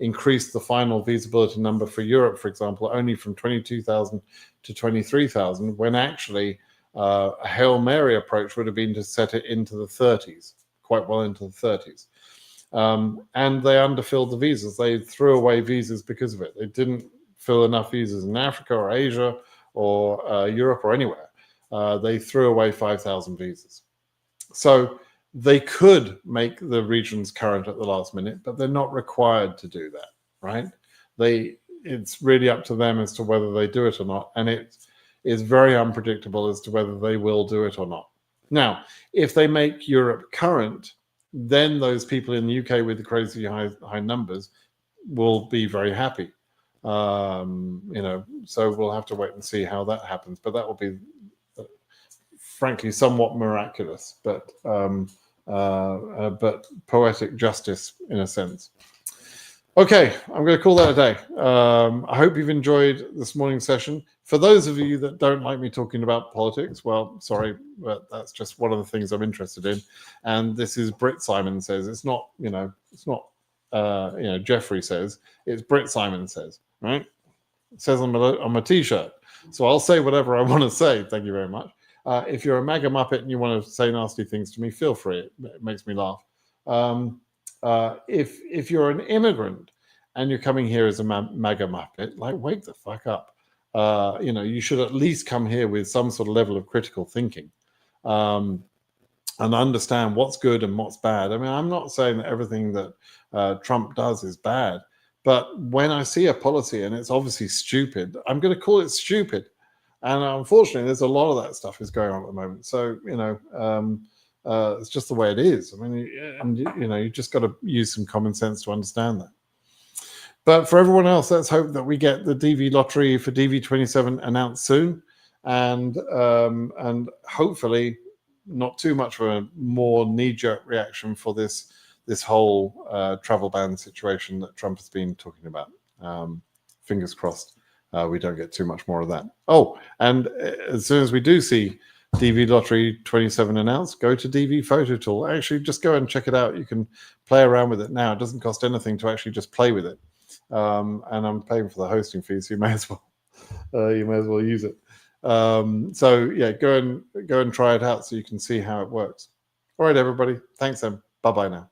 Speaker 2: increased the final feasibility number for Europe, for example, only from 22,000 to 23,000, when actually a Hail Mary approach would have been to set it into the 30s, quite well into the 30s. And they underfilled the visas. They threw away visas because of it. They didn't fill enough visas in Africa or Asia or Europe or anywhere. They threw away 5,000 visas. So they could make the regions current at the last minute, but they're not required to do that, right? It's really up to them as to whether they do it or not. And it is very unpredictable as to whether they will do it or not. Now, if they make Europe current, then those people in the UK with the crazy high numbers will be very happy. So we'll have to wait and see how that happens. But that will be, frankly, somewhat miraculous, but poetic justice in a sense. Okay, I'm going to call that a day. I hope you've enjoyed this morning's session. For those of you that don't like me talking about politics, well, sorry, but that's just one of the things I'm interested in. And this is BritSimon says. It's not Jeffrey says. It's BritSimon says, right? It says on my T-shirt. So I'll say whatever I want to say. Thank you very much. If you're a MAGA Muppet and you want to say nasty things to me, feel free. It makes me laugh. If you're an immigrant and you're coming here as a MAGA Muppet, like, wake the fuck up. You should at least come here with some sort of level of critical thinking and understand what's good and what's bad. I mean, I'm not saying that everything that Trump does is bad, but when I see a policy and it's obviously stupid, I'm going to call it stupid. And unfortunately, there's a lot of that stuff is going on at the moment. So, it's just the way it is. I mean, you just got to use some common sense to understand that. But for everyone else, let's hope that we get the DV lottery for DV27 announced soon, and hopefully not too much of a more knee-jerk reaction for this whole travel ban situation that Trump has been talking about. Fingers crossed. We don't get too much more of that. Oh, and as soon as we do see DV Lottery 27 announced, go to DV Photo Tool. Actually, just go and check it out. You can play around with it now. It doesn't cost anything to actually just play with it. And I'm paying for the hosting fee, so you may as well use it. So yeah, go and try it out so you can see how it works. All right, everybody. Thanks, then. Bye-bye now.